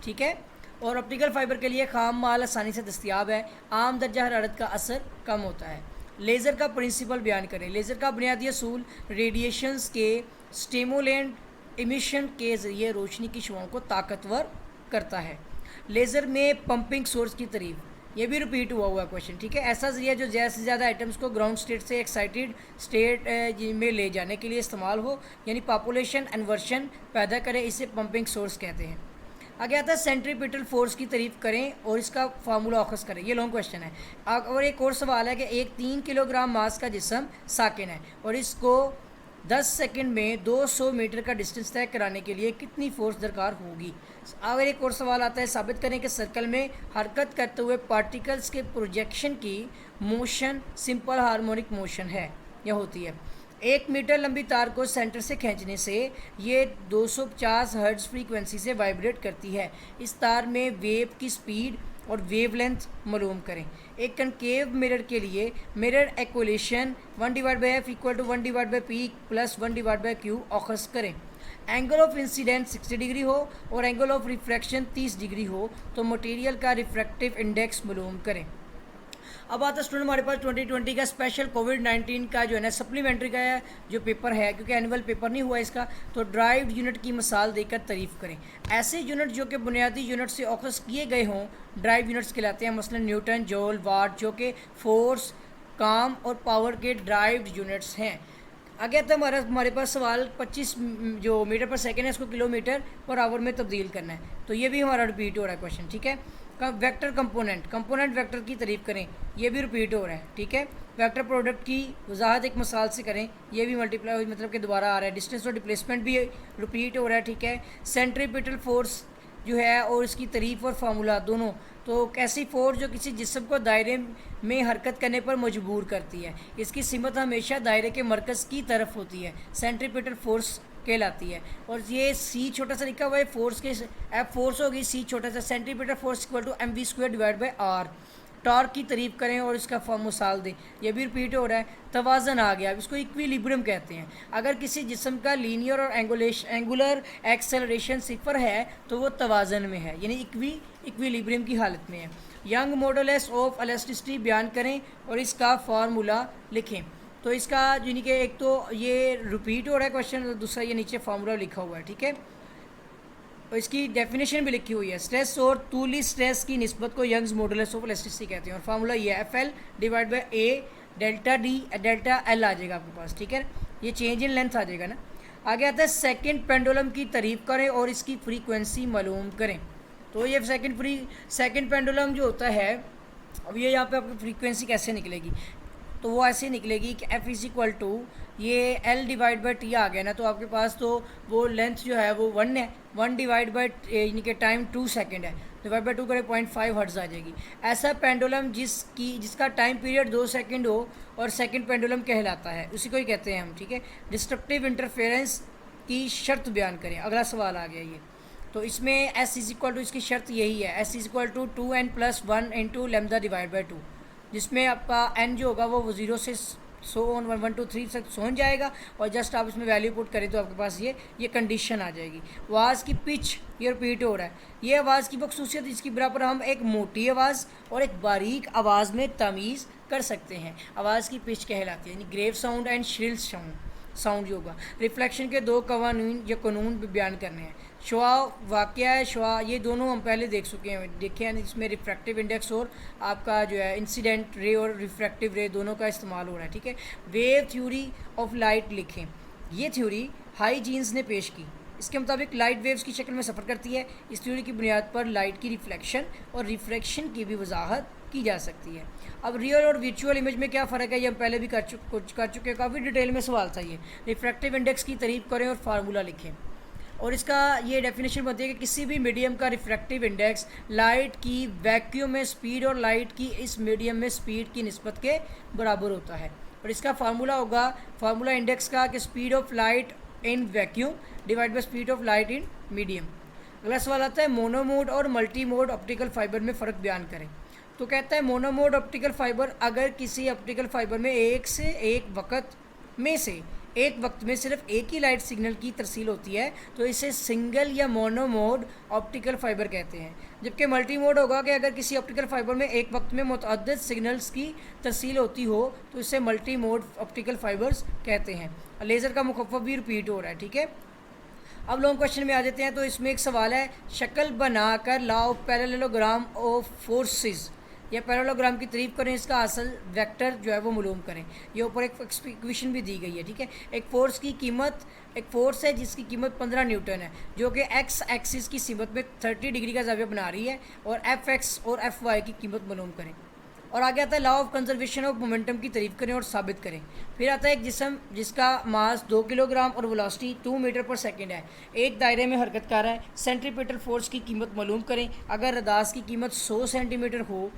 ठीक है। और ऑप्टिकल फ़ाइबर के लिए खाम माल आसानी से दस्तियाब है। आम दर्जा हरारत का असर कम होता है। लेज़र का प्रिंसिपल बयान करें। लेज़र का बुनियादी असूल रेडिएशंस के स्टिमुलेंट इमिशन के ज़रिए रोशनी की शुआओं को ताकतवर करता है। लेज़र में पंपिंग सोर्स की तारीफ, ये भी रिपीट हुआ क्वेश्चन, ठीक है। ऐसा ज़रिया जो ज़्यादा से ज़्यादा आइटम्स को ग्राउंड स्टेट से एक्साइटेड स्टेट में ले जाने के लिए इस्तेमाल हो, यानी पॉपुलेशन इन्वर्शन पैदा करे, इसे पंपिंग सोर्स कहते हैं। आगे आता है सेंट्रीपिटल फोर्स की तारीफ करें और इसका फार्मूला अखज़ करें। ये लॉन्ग क्वेश्चन है। और एक और सवाल है कि एक 3 किलोग्राम मास का जिस्म साकिन है और इसको 10 सेकंड में 200 मीटर का डिस्टेंस तय कराने के लिए कितनी फोर्स दरकार होगी। अगर एक और सवाल आता है, साबित करें कि सर्कल में हरकत करते हुए पार्टिकल्स के प्रोजेक्शन की मोशन सिंपल हार्मोनिक मोशन है या होती है। 1 मीटर लंबी तार को सेंटर से खींचने से ये 250 हर्ट्ज़ फ्रीक्वेंसी से वाइब्रेट करती है। इस तार में वेव की स्पीड और वेवलेंथ मालूम करें। एक कनकेव मिरर के लिए mirror equation 1/f equal to 1/p plus 1/q अखज़ करें। एंगल ऑफ इंसिडेंट 60 डिग्री हो और एंगल ऑफ रिफ्रैक्शन 30 डिग्री हो तो मटेरियल का रिफ्रैक्टिव इंडेक्स मालूम करें। अब आता है स्टूडेंट हमारे पास 2020 का स्पेशल कोविड-19 का जो है ना सप्लीमेंट्री का है जो पेपर है, क्योंकि एनुअल पेपर नहीं हुआ इसका, तो ड्राइव्ड यूनिट की मिसाल देकर तारीफ़ करें। ऐसे यूनिट जो कि बुनियादी यूनिट से अखज़ किए गए हों ड्राइव यूनिट्स कहलाते हैं, मसलन न्यूटन, जूल, वाट, जो कि फोर्स, काम और पावर के ड्राइव्ड यूनिट्स हैं। आगे तो हमारे पास सवाल 25 जो मीटर पर सेकेंड है इसको किलोमीटर पर आवर में तब्दील करना है, तो ये भी हमारा रिपीट हो रहा है क्वेश्चन, ठीक है। वेक्टर कंपोनेंट वेक्टर की तारीफ करें, ये भी रिपीट हो रहा है, ठीक है। वेक्टर प्रोडक्ट की वजाहत एक मिसाल से करें, ये भी मल्टीप्लाई मतलब कि दोबारा आ रहा है। डिस्टेंस और डिप्लेसमेंट भी रिपीट हो रहा है, ठीक है। सेंट्रीपिटल फोर्स जो है और इसकी तारीफ और फार्मूला दोनों, तो कैसी फोर्स जो किसी जिस्म को दायरे में हरकत करने पर मजबूर करती है, इसकी सिमत हमेशा दायरे के मरकज़ की तरफ होती है, सेंट्रीपिटल फोर्स कहलाती है। और ये सी छोटा सा लिखा हुआ है फोर्स के, एफ फोर्स होगी, सी छोटा सा, centimetre force equal to mv² divide by R. Torque की तारीफ करें और इसका मिसाल दें, ये भी रिपीट हो रहा है। तवाज़न आ गया, अब इसको इक्विलिब्रियम कहते हैं। अगर किसी जिस्म का लीनियर और एंगुलर एक्सेलरेशन 0 है तो वो तवाज़न में है, यानी इक्विलिब्रियम की हालत में है। यंग मॉडुलस ऑफ इलास्टिसिटी बयान करें और इसका फार्मूला लिखें। तो इसका यानी कि एक तो ये रिपीट हो रहा है क्वेश्चन, दूसरा ये नीचे फार्मूला लिखा हुआ है, ठीक है। और इसकी डेफिनेशन भी लिखी हुई है। स्ट्रेस और तूली स्ट्रेस की निस्बत को यंग्स मॉडुलस ऑफ इलास्टिसिटी कहते हैं और फार्मूला ये है FL divide by A delta D delta L आ जाएगा आपके पास, ठीक है। ये चेंज इन लेंथ आ जाएगा ना। आगे आता है सेकेंड पेंडुलम की तारीफ करें और इसकी फ्रीक्वेंसी मालूम करें। तो ये सेकेंड पेंडुलम जो होता है, अब ये यहाँ पे आपकी फ्रीक्वेंसी कैसे निकलेगी, तो वो ऐसे निकलेगी कि F इज़ इक्वल टू ये L डिवाइड बाई T आ गया ना, तो आपके पास तो वो लेंथ जो है वो 1 है, 1 डिवाइड बाई यानी कि टाइम 2 सेकेंड है, डिवाइड बाई 2 करें 0.5 हर्ट्ज़ आ जाएगी। ऐसा पेंडुलम जिसका टाइम पीरियड 2 सेकंड हो और सेकंड पेंडुलम कहलाता है, उसी को ही कहते हैं हम, ठीक है। डिस्ट्रक्टिव इंटरफेरेंस की शर्त बयान करें। अगला सवाल आ गया ये, तो इसमें S इज इक्वल टू, इसकी शर्त यही है, S is equal to 2n+1 into lambda divide by 2, जिसमें आपका n जो होगा वो 0 से सो ऑन 1 1 2 3 तक सोन जाएगा, और जस्ट आप इसमें वैल्यू पुट करें तो आपके पास ये कंडीशन आ जाएगी। आवाज़ की पिच ये रिपीट हो रहा है, ये आवाज़ की बखसूसियत, इसकी बराबर हम एक मोटी आवाज़ और एक बारीक आवाज़ में तमीज़ कर सकते हैं। आवाज़ की पिच कहलाती है, यानी grave sound and shrill sound जो होगा। रिफ्लेक्शन के दो कानून या कानून बयान करने हैं। शुआ वाक़या है, शुआ ये दोनों हम पहले देखे हैं, इसमें रिफ्रैक्टिव इंडेक्स और आपका जो है इंसिडेंट रे और रिफ्रैक्टिव रे दोनों का इस्तेमाल हो रहा है, ठीक है। वेव थ्योरी ऑफ लाइट लिखें। ये थ्योरी हाइजीन्स ने पेश की। इसके मुताबिक लाइट वेव्स की शक्ल में सफ़र करती है। इस थ्योरी की बुनियाद पर लाइट की रिफ्लेक्शन और रिफ्रैक्शन की भी वजाहत की जा सकती है। अब रियल और वर्चुअल इमेज में क्या फ़र्क है, ये हम पहले भी कर चुके हैं, काफ़ी डिटेल में सवाल था ये। रिफ्रैक्टिव इंडेक्स की तारीफ करें और फार्मूला लिखें, और इसका ये डेफिनेशन बनती है कि किसी भी मीडियम का रिफ्रैक्टिव इंडेक्स लाइट की वैक्यूम में स्पीड और लाइट की इस मीडियम में स्पीड की निस्बत के बराबर होता है। और इसका फार्मूला होगा, फार्मूला इंडेक्स का, कि speed of light in vacuum divide by speed of light in medium. अगला सवाल आता है मोनोमोड और मल्टी मोड ऑप्टिकल फाइबर में फ़र्क बयान करें। तो कहता है मोनोमोड ऑप्टिकल फाइबर, अगर किसी ऑप्टिकल फाइबर में एक वक्त में सिर्फ एक ही लाइट सिग्नल की तरसील होती है तो इसे सिंगल या मोनोमोड ऑप्टिकल फाइबर कहते हैं। जबकि मल्टी मोड होगा कि अगर किसी ऑप्टिकल फाइबर में एक वक्त में मुतअद्दिद सिग्नल्स की तरसील होती हो तो इसे मल्टी मोड ऑप्टिकल फाइबर्स कहते हैं। लेज़र का मुखफ़्फ़फ़ भी रिपीट हो रहा है, ठीक है। अब लॉन्ग क्वेश्चन में आ जाते हैं। तो इसमें एक सवाल है, शक्ल बनाकर law of parallelogram of forces या पैरेललोग्राम की तारीफ करें, इसका असल वेक्टर जो है वो मालूम करें। ये ऊपर एक इक्वेशन भी दी गई है, ठीक है। एक फोर्स है जिसकी कीमत 15 न्यूटन है, जो कि एक्स एक्सिस की सीमत में 30 डिग्री का ज़ाविया बना रही है, और एफ एक्स और एफ वाई की कीमत मालूम करें। और आगे आता है law of conservation of momentum की तारीफ करें और साबित करें। फिर आता है एक जिस्म जिसका मास 2 किलोग्राम और वेलोसिटी 2 मीटर पर सेकंड है, एक दायरे में हरकत कर रहा है। सेंट्रीपिटल फोर्स की कीमत मालूम करें अगर रदास की कीमत 100 सेंटीमीटर हो।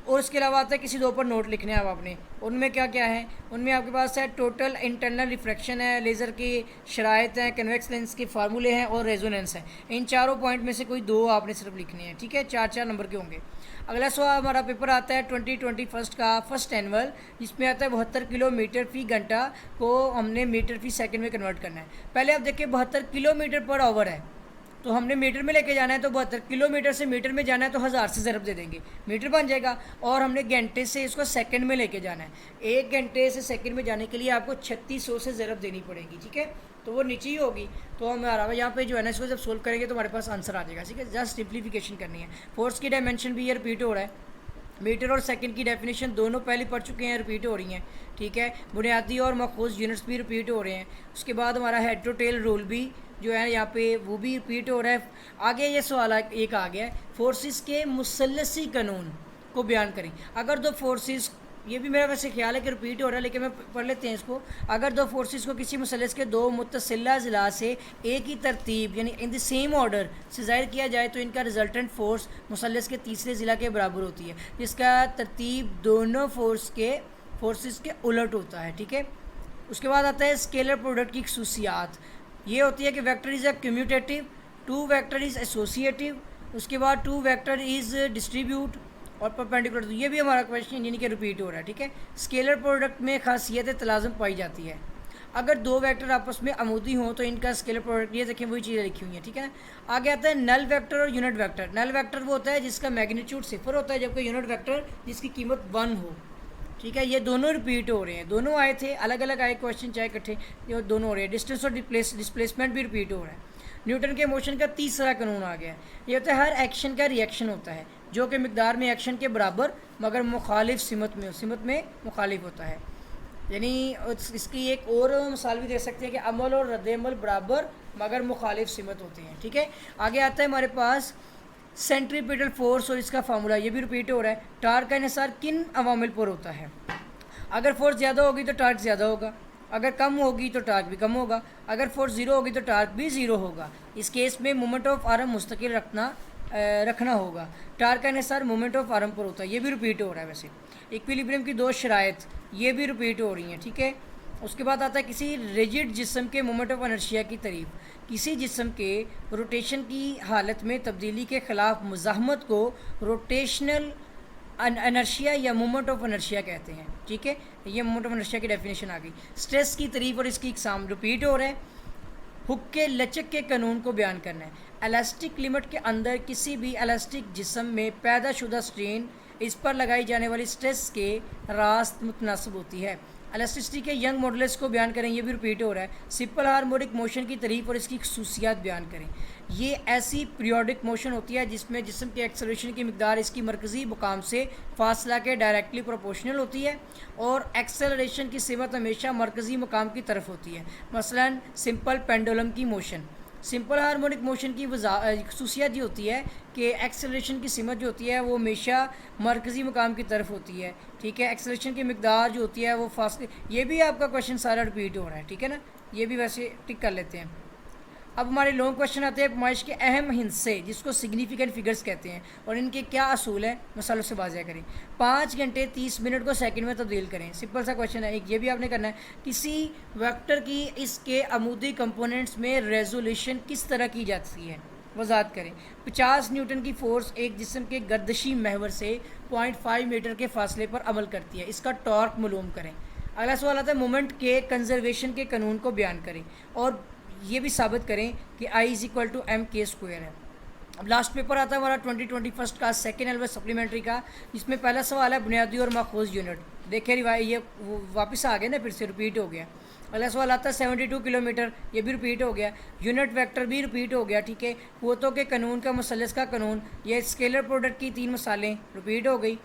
और इसके अलावा आता है किसी दो पर नोट लिखने हैं अब आपने, उनमें क्या क्या है, उनमें आपके पास है टोटल इंटरनल रिफ्रैक्शन है, लेज़र की शराइत हैं, कन्वेक्स लेंस के फार्मूले हैं और रेजोनेंस है। इन चारों पॉइंट में से कोई दो आपने सिर्फ लिखने हैं, ठीक है। 4 नंबर के होंगे। अगला सवाल हमारा पेपर आता है 2021 का फर्स्ट एनुअल, जिसमें आता है 72 किलोमीटर फी घंटा को हमने मीटर फी सेकंड में कन्वर्ट करना है। पहले आप देखिए 72 किलोमीटर पर आवर है, तो हमने मीटर में लेके जाना है, तो 72 किलोमीटर से मीटर में जाना है तो 1000 से ज़रब दे देंगे, मीटर बन जाएगा। और हमने घंटे से इसको सेकंड में लेके जाना है, 1 घंटे से सेकंड में जाने के लिए आपको 3600 से ज़रब देनी पड़ेगी, ठीक है। तो वो नीचे ही होगी, तो हमारा यहाँ पे जो है ना इसको जब सोल्व करेंगे तो हमारे पास आंसर आ जाएगा, ठीक है। जस्ट सिंप्लीफिकेशन करनी है। फोर्स की डायमेंशन भी ये रिपीट हो रहा है, मीटर और सेकंड की डेफिनेशन दोनों पहले पढ़ चुके हैं, रिपीट हो रही हैं, ठीक है। बुनियादी और मखसूस यूनिट्स भी रिपीट हो रहे हैं। उसके बाद हमारा हेड टू टेल रूल भी जो है यहाँ पे वो भी रिपीट हो रहा है। आगे ये सवाल एक आ गया है, फोर्सेस के मुसल्लसी कानून को बयान करें। अगर दो फोर्सेस, ये भी मेरा वैसे ख्याल है कि रिपीट हो रहा है लेकिन मैं पढ़ लेते हैं इसको। अगर दो फोर्सेस को किसी मुसल्लस के दो मुतसिला ज़िला से एक ही तरतीब यानी इन द सेम ऑर्डर से ज़ाहिर किया जाए तो इनका रिजल्टेंट फोर्स मुसल्लस के तीसरे ज़िला के बराबर होती है, जिसका तरतीब दोनों फोर्सेस के उलट होता है, ठीक है। उसके बाद आता है स्केलर प्रोडक्ट की खसूसियात। ये होती है कि vector is a commutative, 2 vector is associative, उसके बाद 2 वेक्टर इज़ डिस्ट्रीब्यूट और परपेंडिकुलर। तो ये भी हमारा क्वेश्चन यानी कि रिपीट हो रहा है, ठीक है। स्केलर प्रोडक्ट में खासियत तलाज़ुम पाई जाती है। अगर दो वेक्टर आपस में अमूदी हों तो इनका स्केलर प्रोडक्ट, ये देखें वही चीज़ें लिखी हुई हैं, ठीक है। आगे आता है नल वेक्टर और यूनिट वेक्टर। नल वेक्टर वो होता है जिसका मैग्नीट्यूड 0 होता है, जबकि यूनिट वेक्टर जिसकी कीमत 1 हो, ठीक है। ये दोनों रिपीट हो रहे हैं, दोनों आए थे, अलग अलग आए क्वेश्चन चाहे इकट्ठे, ये दोनों हो रहे हैं। डिस्टेंस और डिस्प्लेसमेंट भी रिपीट हो रहा है। न्यूटन के मोशन का तीसरा कानून आ गया है। ये होता है हर एक्शन का रिएक्शन होता है जो कि मिकदार में एक्शन के बराबर मगर मुखालिफ सिमत में मुखालिफ होता है। यानी इसकी एक और मिसाल भी दे सकते हैं कि अमल और रद्द-ए-अमल बराबर मगर मुखालिफ सिमत होते हैं, ठीक है। आगे आता है हमारे पास सेंट्रीपिटल फोर्स और इसका फार्मूला, ये भी रिपीट हो रहा है। टार्क का इन्हिसार किन अवामिल पर होता है? अगर फोर्स ज़्यादा होगी तो टार्क ज़्यादा होगा, अगर कम होगी तो टार्क भी कम होगा, अगर फोर्स 0 होगी तो टार्क भी 0 होगा। इस केस में मोमेंट ऑफ आर्म मुस्तकिल रखना रखना होगा। टार्क का इन्हिसार मोमेंट ऑफ आर्म पर होता है, ये भी रिपीट हो रहा है वैसे। इक्विलिब्रियम की दो शराइत, ये भी रिपीट हो रही हैं, ठीक है। उसके बाद आता है किसी रिजिड जिस्म के मोमेंट ऑफ इनर्शिया की तारीफ, किसी जिस्म के रोटेशन की हालत में तब्दीली के ख़िलाफ़ मुज़ाहमत को रोटेशनल इनर्शिया या मोमेंट ऑफ इनर्शिया कहते हैं, ठीक है। ये मोमेंट ऑफ इनर्शिया की डेफिनेशन आ गई। स्ट्रेस की तारीफ और इसकी इकसाम रिपीट हो रहा है। हुक के लचक के कानून को बयान करना है। एलास्टिक लिमिट के अंदर किसी भी एलास्टिक जिस्म में पैदा शुदा स्ट्रेन इस पर लगाई जाने वाली स्ट्रेस के रास्त मुतनासिब होती है। एलास्टिसिटी के यंग मॉडुलस को बयान करें, ये भी रिपीट हो रहा है। सिंपल हार्मोनिक मोशन की तारीफ और इसकी खसूसियात बयान करें। ये ऐसी पीरियोडिक मोशन होती है जिसमें जिस्म के एक्सेलरेशन की मिकदार इसकी मरकज़ी मुकाम से फासला के डायरेक्टली प्रोपोर्शनल होती है और एक्सेलरेशन की सिमत हमेशा मरकज़ी मुकाम की तरफ होती है। मसलन सिंपल पेंडुलम की मोशन। सिंपल हार्मोनिक मोशन की खसूसियत ये होती है कि एक्सेलरेशन की सिमत जो होती है वो हमेशा मरकज़ी मुकाम की तरफ होती है, ठीक है। एक्सेलरेशन की मिकदार जो होती है वो फासले, ये भी आपका क्वेश्चन सारा रिपीट हो रहा है, ठीक है ना। ये भी वैसे टिक कर लेते हैं। अब हमारे लॉन्ग क्वेश्चन आते हैं पैमाइश के अहम हिस्से जिसको सिग्निफिकेंट फिगर्स कहते हैं और इनके क्या असूल हैं, मसालों से वाज़ेह करें। 5 घंटे 30 मिनट को सेकंड में तब्दील करें। सिंपल सा क्वेश्चन है, एक ये भी आपने करना है। किसी वेक्टर की इसके अमूदी कंपोनेंट्स में रेजोल्यूशन किस तरह की जाती है, वजाहत करें। 50 न्यूटन की फोर्स एक जिस्म के गर्दशी महवर से 0.5 मीटर के फासले पर अमल करती है, इसका टॉर्क मालूम करें। अगला सवाल आता है मोमेंट के कंजर्वेशन के कानून को बयान करें और ये भी साबित करें कि I=mk² है। अब लास्ट पेपर आता है हमारा 2021 का सेकेंड एलबस सप्लीमेंट्री का, जिसमें पहला सवाल है बुनियादी और माखूज यूनिट। देखे रिवाई ये वापस आ गया ना, फिर से रिपीट हो गया। अगला सवाल आता है 72 किलोमीटर, ये भी रिपीट हो गया। यूनिट वेक्टर भी रिपीट हो गया, ठीक है। कुव्वतों के कानून का मुसलस का कानून, ये स्केलर प्रोडक्ट की 3 मिसालें रिपीट हो गई।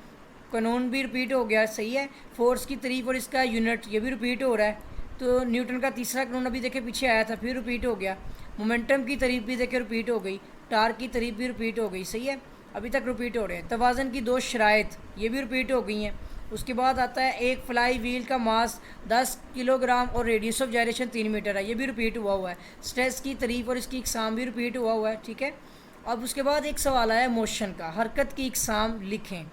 कानून भी रिपीट हो गया, सही है। फोर्स की तारीफ और इसका यूनिट, ये भी रिपीट हो रहा है। तो न्यूटन का तीसरा कानून अभी देखे पीछे आया था, फिर रिपीट हो गया। मोमेंटम की तारीफ भी देखे रिपीट हो गई। टार्क की तारीफ भी रिपीट हो गई, सही है। अभी तक रिपीट हो रहे हैं। तवाज़न की 2 शराइत, ये भी रिपीट हो गई हैं। उसके बाद आता है एक फ्लाई व्हील का मास 10 किलोग्राम और रेडियस ऑफ जायरेशन 3 मीटर है, ये भी रिपीट हुआ है। स्ट्रेस की तारीफ और इसकी इकसाम भी रिपीट हुआ है, ठीक है। अब उसके बाद एक सवाल आया मोशन का, हरकत की इकसाम लिखें।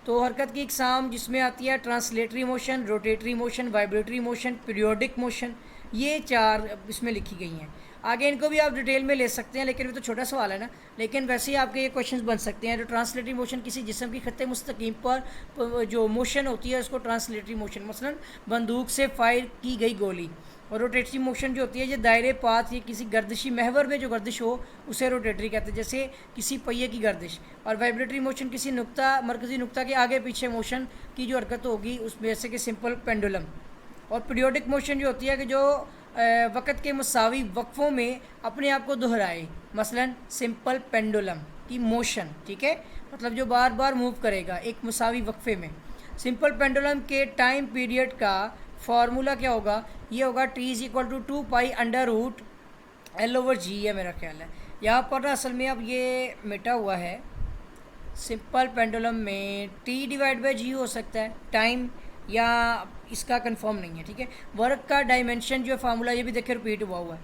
तो हरकत की इकसाम जिसमें आती है translatory motion, rotatory motion, vibratory motion, periodic motion, ये 4 इसमें लिखी गई हैं। आगे इनको भी आप डिटेल में ले सकते हैं, लेकिन ये तो छोटा सवाल है ना, लेकिन वैसे ही आपके ये क्वेश्चंस बन सकते हैं। तो ट्रांसलेटरी मोशन किसी जिस्म की खत्ते मुस्तकीम पर जो मोशन होती है उसको ट्रांसलेटरी मोशन, मसलन बंदूक से फायर की गई गोली। और रोटेटरी मोशन जो होती है ये दायरे पाथ या किसी गर्दिशी महवर में जो गर्दिश हो उसे रोटेटरी कहते हैं, जैसे किसी पहिए की गर्दिश। और वाइब्रेटरी मोशन किसी नुक्ता मरकज़ी नुक्ता के आगे पीछे मोशन की जो हरकत होगी उसमें, जैसे कि सिंपल पेंडुलम। और पीरियोडिक मोशन जो होती है कि जो वक़्त के मुसावी वक्फ़ों में अपने आप को दोहराए, मसलन सिंपल पेंडुलम की मोशन, ठीक है, मतलब जो बार बार मूव करेगा एक मुसावी वक्फ़े में। सिंपल पेंडुलम के टाइम पीरियड का फार्मूला क्या होगा, ये होगा T=2π√L/G है मेरा ख्याल है। यहाँ पर ना असल में अब ये मिटा हुआ है। सिंपल पेंडुलम में T/G हो सकता है टाइम, या इसका कंफर्म नहीं है, ठीक है। वर्क का डायमेंशन जो फार्मूला ये भी देखे रिपीट हुआ है।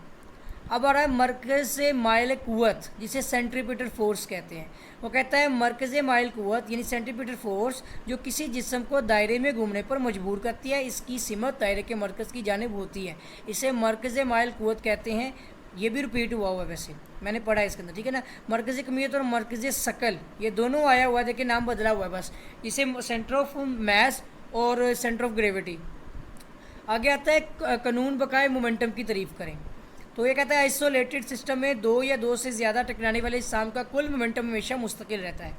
अब आ रहा है मरकज़ से माइल कुव्वत, जिसे सेंट्रीपिटल फोर्स कहते हैं। वो कहता है मरकज़ माइल कुव्वत यानी सेंट्रीपिटल फोर्स जो किसी जिस्म को दायरे में घूमने पर मजबूर करती है, इसकी सिमत दायरे के मरकज़ की जानिब होती है, इसे मरकज़ माइल कुव्वत कहते हैं। ये भी रिपीट हुआ है, वैसे मैंने पढ़ा है इसके अंदर, ठीक है ना। मरकज़ी कमियत और मरकज़ी सकल ये दोनों आया हुआ है, देखिए नाम बदला हुआ है बस। इसे सेंटर ऑफ मैस और सेंटर ऑफ ग्रेविटी। आगे आता है कानून बकाए मोमेंटम की तारीफ़ करें। तो ये कहता है आइसोलेटेड सिस्टम में 2 या 2 से ज़्यादा टकराने वाले जिस्म का कुल मोमेंटम हमेशा मुस्तकिल रहता है,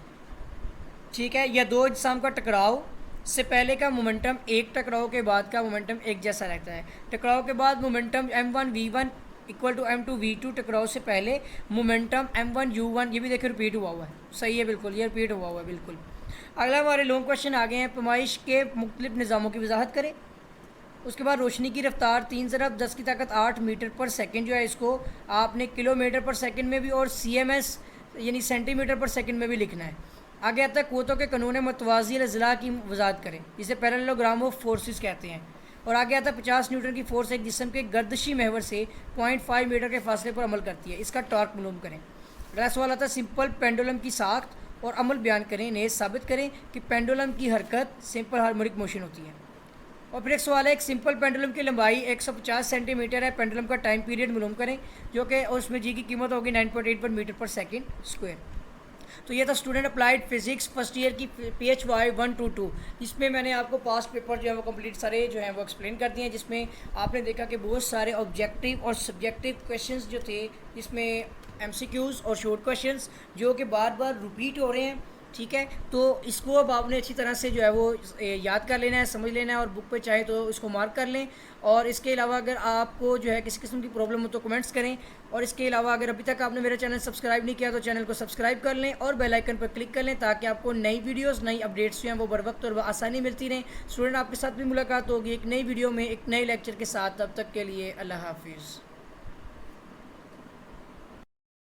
ठीक है। या 2 जिस्म का टकराव से पहले का मोमेंटम एक टकराव के बाद का मोमेंटम एक जैसा रहता है। टकराव के बाद मोमेंटम m1v1 = m2v2, टकराव से पहले मोमेंटम m1u1, ये भी देखिए रिपीट हुआ है, सही है बिल्कुल, ये रिपीट हुआ है बिल्कुल। अगला हमारे लॉन्ग क्वेश्चन आ गए हैं, पैमाइश के मुख्तलिफ निज़ामों की वजाहत करें। उसके बाद रोशनी की रफ्तार 3 ज़रब 10 की ताकत 8 मीटर पर सेकंड जो है, इसको आपने किलोमीटर पर सेकंड में भी और CMS यानी सेंटीमीटर पर सेकंड में भी लिखना है। आगे आता है कुव्वतों के कानून मतवाज़ी अज़ला की वजाहत करें, जिसे पैरेललोग्राम ऑफ फोर्सेस कहते हैं। और आगे आता है 50 न्यूटन की फोर्स एक जिस्म के गर्दशी महवर से 0.5 मीटर के फासले पर अमल करती है, इसका टॉर्क मालूम करें। अगला सवाल आता है सिंपल पेंडुलम की साख्त और अमल बयान करें, इन्हें साबित करें कि पेंडुलम की हरकत सिंपल हार्मोनिक मोशन होती है। और फिर एक सवाल है एक सिंपल पेंडुलम की लंबाई 150 सेंटीमीटर है, पेंडुलम का टाइम पीरियड मालूम करें, जो कि उसमें जी की कीमत होगी 9.81 मीटर पर सेकंड स्क्वायर। तो ये था student applied physics first year की PHY 122, जिसमें मैंने आपको पास्ट पेपर जो है वो कंप्लीट सारे जो हैं वो एक्सप्लेन कर दिए हैं, जिसमें आपने देखा कि बहुत सारे ऑब्जेक्टिव और सब्जेक्टिव क्वेश्चंस जो थे, जिसमें MCQs और शॉर्ट क्वेश्चंस जो कि बार बार रिपीट हो रहे हैं। ठीक है, तो इसको अब आपने अच्छी तरह से जो है वो याद कर लेना है, समझ लेना है, और बुक पे चाहे तो इसको मार्क कर लें। और इसके अलावा अगर आपको जो है किसी किस्म की प्रॉब्लम हो तो कमेंट्स करें। और इसके अलावा अगर अभी तक आपने मेरा चैनल सब्सक्राइब नहीं किया तो चैनल को सब्सक्राइब कर लें और बेल आइकन पर क्लिक कर लें, ताकि आपको नई वीडियोस नई अपडेट्स जो हैं वो बर वक्त और आसानी मिलती रहें। स्टूडेंट, आपके साथ भी मुलाकात होगी एक नई वीडियो में एक नए लेक्चर के साथ। तब तक के लिए अल्लाह हाफिज़।